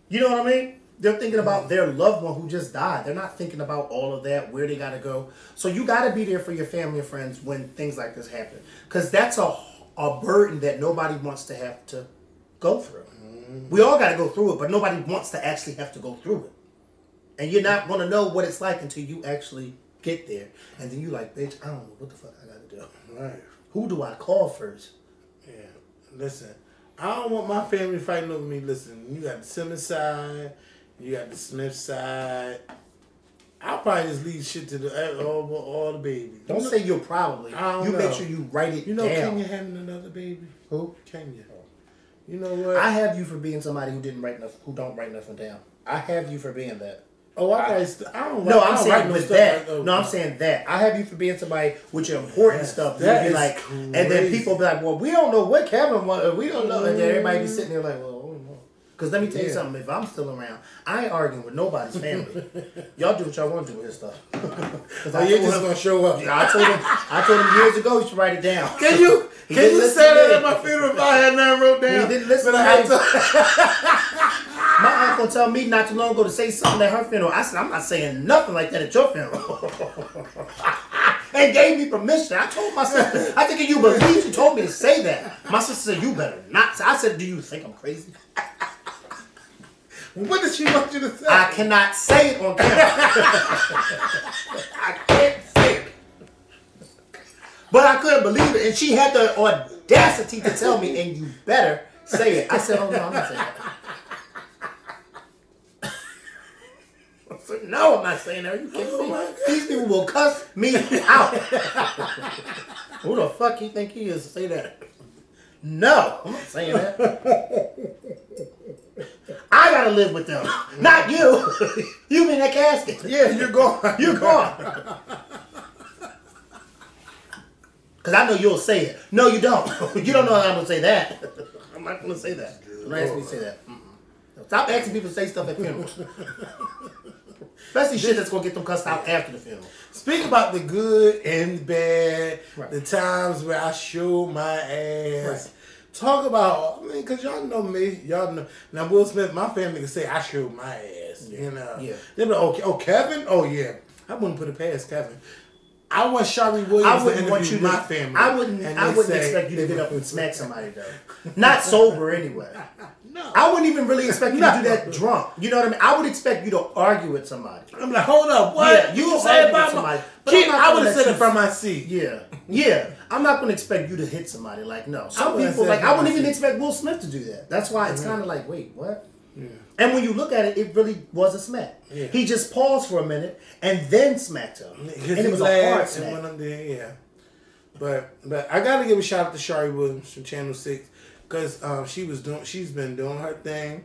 You know what I mean? They're thinking about their loved one who just died. They're not thinking about all of that, where they got to go. So you got to be there for your family and friends when things like this happen. Because that's a burden that nobody wants to have to go through. We all got to go through it, but nobody wants to actually have to go through it. And you're not going to know what it's like until you actually get there. And then you're like, bitch, I don't know what the fuck I got to do. Right. Who do I call first? Yeah. Listen, I don't want my family fighting over me. Listen, you got the Simmons side. You got the Smith side. I'll probably just leave shit to all the babies. Don't say you'll probably. Make sure you write it down. Kenya having another baby? Who? Kenya. You know what? I have you for being somebody who don't write nothing down. I have you for being that. Oh, I don't. No, I'm saying with that. No, I'm saying that. I have you for being somebody with your important stuff. That be like, crazy. And then people be like, well, we don't know what Kevin wants. We don't know. And then everybody be sitting there like, well, I don't know. Because let me tell you something. If I'm still around, I ain't arguing with nobody's family. Y'all do what y'all want to do with his stuff. You're just gonna show up. I told him years ago he should write it down. Can you say that at my funeral if I had nothing wrote down? He didn't listen to me. My uncle told me not too long ago to say something at her funeral. I said, I'm not saying nothing like that at your funeral. And gave me permission. I told my sister, I think if you believe she told me to say that. My sister said, you better not. I said, do you think I'm crazy? What did she want you to say? I cannot say it on camera. I can't say it. But I couldn't believe it. And she had the audacity to tell me, and you better say it. I said, oh no, I'm not saying that. No, I'm not saying that. Are you kidding me? These people will cuss me out. Who the fuck you think he is to say that? No, I'm not saying that. I gotta live with them, not you. You in that casket. Yeah, you're gone. You're gone. Because I know you'll say it. No, you don't. You don't know how I'm going to say that. I'm not going to say that. Don't ask me to say that. Mm-mm. Stop asking people to say stuff at funerals. Especially shit that's going to get them cussed out after the funeral. Speak about the good and the bad, right. The times where I showed my ass. Right. Talk about, because y'all know me. Y'all know. Now, Will Smith, my family can say I showed my ass. Yeah. You know? Yeah. They'll be like, oh, Kevin? Oh, yeah. I wouldn't put it past Kevin. I want Shari Williams to interview my family. I wouldn't expect you to get up and smack somebody, though. Not sober, anyway. No. I wouldn't even really expect you to do that drunk. You know what I mean? I would expect you to argue with somebody. I'm like, hold up, what? Yeah, you say about somebody. I would have said it from my seat. Yeah. Yeah. I'm not going to expect you to hit somebody. Like, no. Some people, like, I wouldn't even expect Will Smith to do that. That's why it's kind of like, wait, what? Yeah. And when you look at it, it really was a smack. Yeah. He just paused for a minute and then smacked her. And it was a hard smack. And went under there, yeah. But I got to give a shout out to Shari Williams from Channel 6 because she's been doing her thing.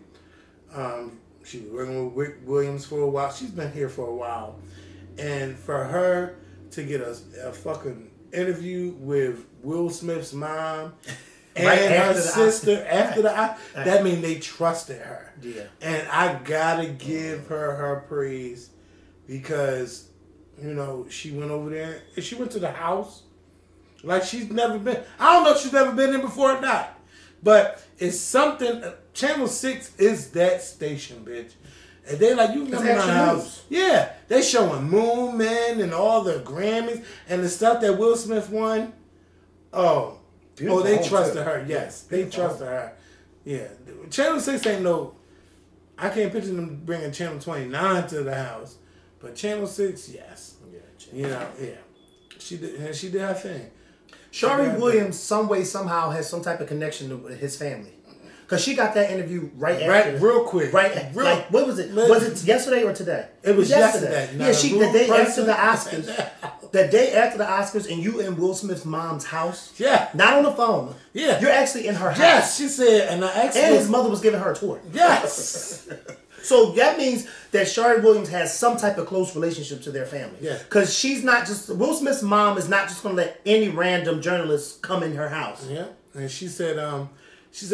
She was working with Rick Williams for a while. She's been here for a while. And for her to get a fucking interview with Will Smith's mom and right her sister after that means they trusted her. Yeah. And I gotta give her praise because, you know, she went over there and she went to the house like she's never been. I don't know if she's never been in before or not. But it's something. Channel 6 is that station, bitch. And they like, you can come in my house. Yeah. They showing Moon Men and all the Grammys and the stuff that Will Smith won. Oh, they trusted her. Yes. They trusted her. Yeah. Channel 6 ain't no, I can't picture them bringing Channel 29 to the house. But Channel 6, yes. Yeah. You know, yeah. She did her thing. Shari Williams, some way, somehow, has some type of connection with his family. Because she got that interview real quick. Like, what was it? Was it yesterday or today? It was yesterday. Yeah, the day after the Oscars. The day after the Oscars, and you in Will Smith's mom's house. Yeah. Not on the phone. Yeah. You're actually in her house. Yes, she said, and I asked and his mother was giving her a tour. Yes. So that means that Shari Williams has some type of close relationship to their family. Yeah. Because she's not just, Will Smith's mom is not just going to let any random journalist come in her house. Yeah. And she said,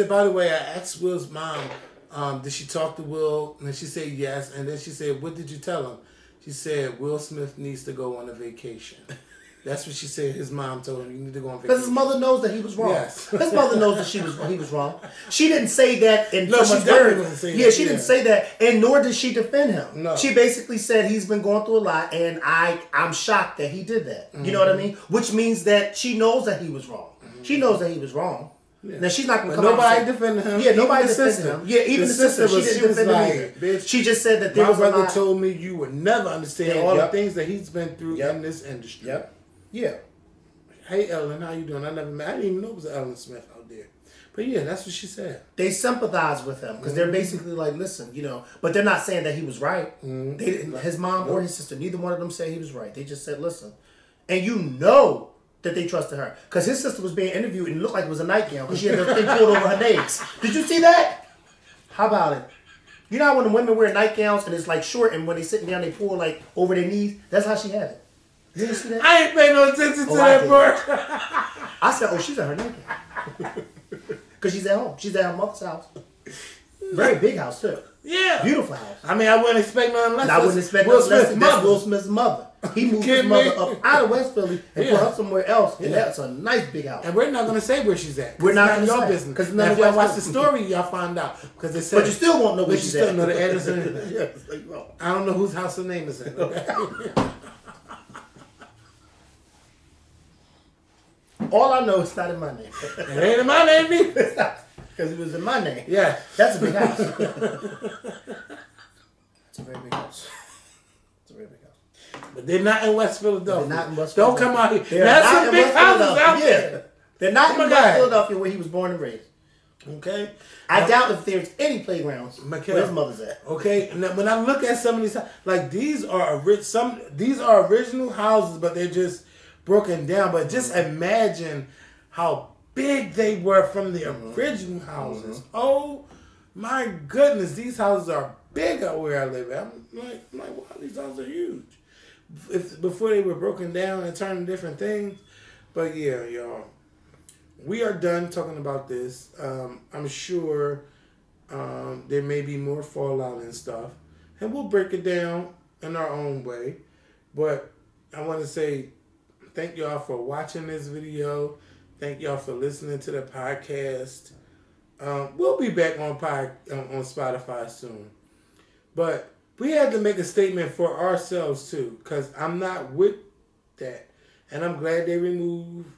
by the way, I asked Will's mom, did she talk to Will? And she said yes. And then she said, what did you tell him? She said, Will Smith needs to go on a vacation. That's what she said. His mom told him, you need to go on vacation. Because his mother knows that he was wrong. Yes. His mother knows that he was wrong. She didn't say that in so much words. She didn't say that, and nor did she defend him. No. She basically said he's been going through a lot, and I'm shocked that he did that. Mm-hmm. You know what I mean? Which means that she knows that he was wrong. Mm-hmm. She knows that he was wrong. Yeah. Now she's not going to come nobody out and defended him. Yeah, nobody defended him. Yeah, even the sister, she didn't defend him either. Bitch, she just said that there was my brother told me you would never understand all the things that he's been through in this industry. Yep. Yeah. Hey Ellen, how you doing? I didn't even know it was Ellen Smith out there. But yeah, that's what she said. They sympathize with him because they're basically like, listen, you know, but they're not saying that he was right. Mm-hmm. They didn't, his mom or his sister, neither one of them said he was right. They just said, listen. And you know that they trusted her. Because his sister was being interviewed and it looked like it was a nightgown because she had the thing pulled over her legs. Did you see that? How about it? You know how when the women wear nightgowns and it's like short and when they sitting down they pull like over their knees? That's how she had it. You didn't see that? I ain't paying no attention to that part. I said, oh, she's at her nightgown. Because she's at home. She's at her mother's house. Very big house too. Yeah. Beautiful house. I mean, I wouldn't expect nothing less. I wouldn't expect nothing less than that's Will Smith's mother. He moved his mother up out of West Philly and put her somewhere else. And that's a nice big house. And we're not going to say where she's at. We're not going to your say business. Because now, if y'all watch the story, y'all find out. Because they said, but you still won't know where she's at. But you still know the address. I don't know whose house her name is in. All I know is not in my name. It ain't in my name either. It's not. Because it was in my name. Yeah. That's a big house. It's a very big house. It's a very big house. But they're not in West Philadelphia. They're not in West Don't Philadelphia. come out here. That's some big houses out there. They're not in West Philadelphia where he was born and raised. Okay, I doubt if there's any playgrounds Mikhail, where his mother's at. Okay, now when I look at some of these, like these are these are original houses, but they're just broken down. But just imagine how big they were from the original houses. Oh my goodness, these houses are big out where I live at. I'm like, wow, these houses are huge. Before they were broken down and turned into different things. But yeah, y'all, we are done talking about this. I'm sure there may be more fallout and stuff, and we'll break it down in our own way. But I want to say thank y'all for watching this video. Thank y'all for listening to the podcast. We'll be back on Spotify soon. But we had to make a statement for ourselves too, because I'm not with that. And I'm glad they removed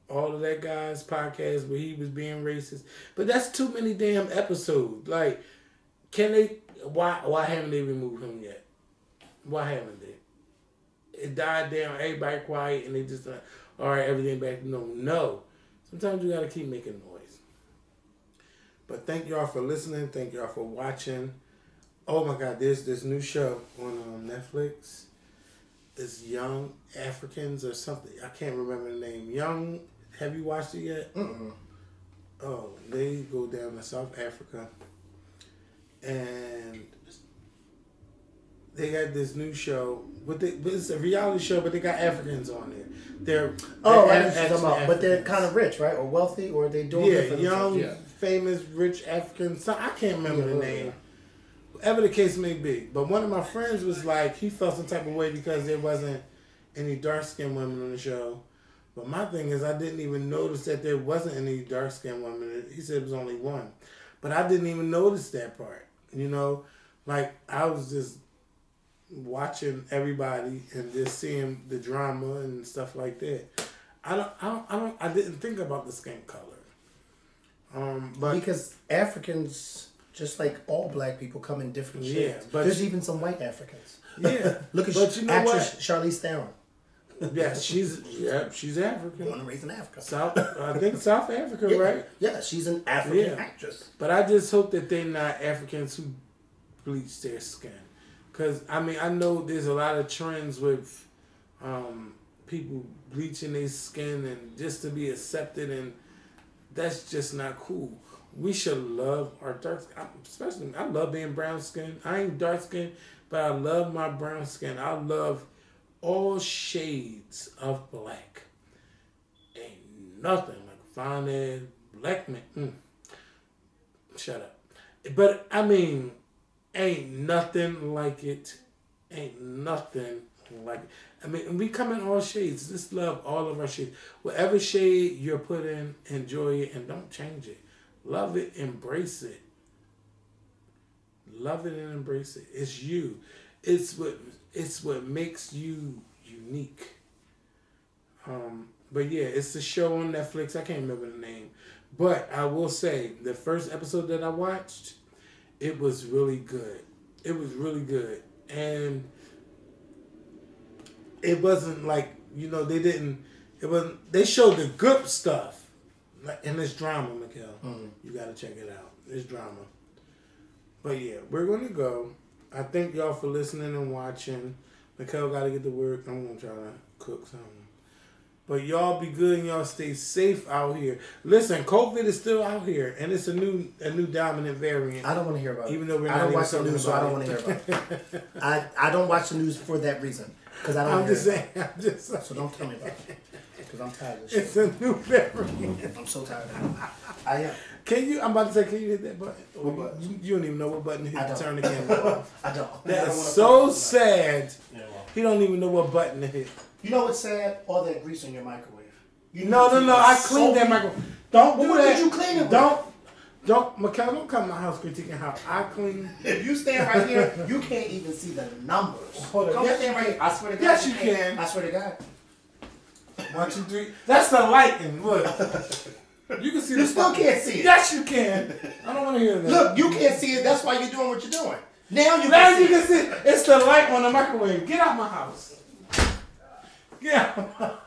all of that guy's podcast where he was being racist. But that's too many damn episodes. Like, can they, why haven't they removed him yet? Why haven't they? It died down, everybody quiet, and they just like, all right, everything back to normal. No. Sometimes you got to keep making noise. But thank y'all for listening. Thank y'all for watching. Oh my God, there's this new show on Netflix. It's Young Africans or something. I can't remember the name. Young, have you watched it yet? Mm-mm. Oh, they go down to South Africa. And they got this new show. But it's a reality show, but they got Africans on there. They're but they're kind of rich, right? Or wealthy, or they doing yeah, young, famous, rich Africans. I can't remember the name. Whatever the case may be. But one of my friends was like, he felt some type of way because there wasn't any dark-skinned women on the show. But my thing is, I didn't even notice that there wasn't any dark-skinned women. He said it was only one. But I didn't even notice that part. You know? Like, I was just watching everybody and just seeing the drama and stuff like that. I didn't think about the skin color. But because Africans, just like all black people, come in different shades. But there's even some white Africans. Yeah. Look at you know actress what? Charlize Theron. Yeah, she's African. Born and raised in Africa. I think South Africa, right? Yeah, she's an African actress. But I just hope that they're not Africans who bleach their skin. Because, I mean, I know there's a lot of trends with people bleaching their skin and just to be accepted, and that's just not cool. We should love our dark skin. Especially, I love being brown skin. I ain't dark skin, but I love my brown skin. I love all shades of black. Ain't nothing like a fine-ass black man. Shut up. But, I mean, ain't nothing like it. Ain't nothing like it. I mean, we come in all shades. Just love all of our shades. Whatever shade you're put in, enjoy it and don't change it. Love it, embrace it. Love it and embrace it. It's you. It's what makes you unique. But yeah, it's a show on Netflix. I can't remember the name. But I will say, the first episode that I watched, it was really good. It was really good. And it wasn't like, you know, they showed the good stuff. And it's drama, Mikhail. Mm-hmm. You got to check it out. It's drama. But yeah, we're going to go. I thank y'all for listening and watching. Mikhail got to get to work. I'm going to try to cook something. But y'all be good and y'all stay safe out here. Listen, COVID is still out here, and it's a new dominant variant. I don't want to hear about it. Even though I don't watch the news, so I don't want to hear about it. I don't watch the news for that reason, because I don't. I'm just saying. So don't tell me about it, because I'm tired of this It's a new variant. I'm so tired of it. I am. I'm about to say, can you hit that button? What button? You don't even know what button to hit to turn the camera off. I don't. That is so sad. Yeah, well. He don't even know what button to hit. You know what's sad? All that grease in your microwave. No. I cleaned that microwave. Don't do that. What did you clean it with? Don't, Mikhail, don't come to my house critiquing how I clean. If you stand right here, you can't even see the numbers. Hold on. Come stand right here. I swear to God. Yes, you can. I swear to God. 1, 2, 3. That's the lighting. Look. You can see You still can't see it. Yes, you can. I don't want to hear that. Look, you can't see it. That's why you're doing what you're doing. Now you can see it. It's the light on the microwave. Get out my house. Get out my house.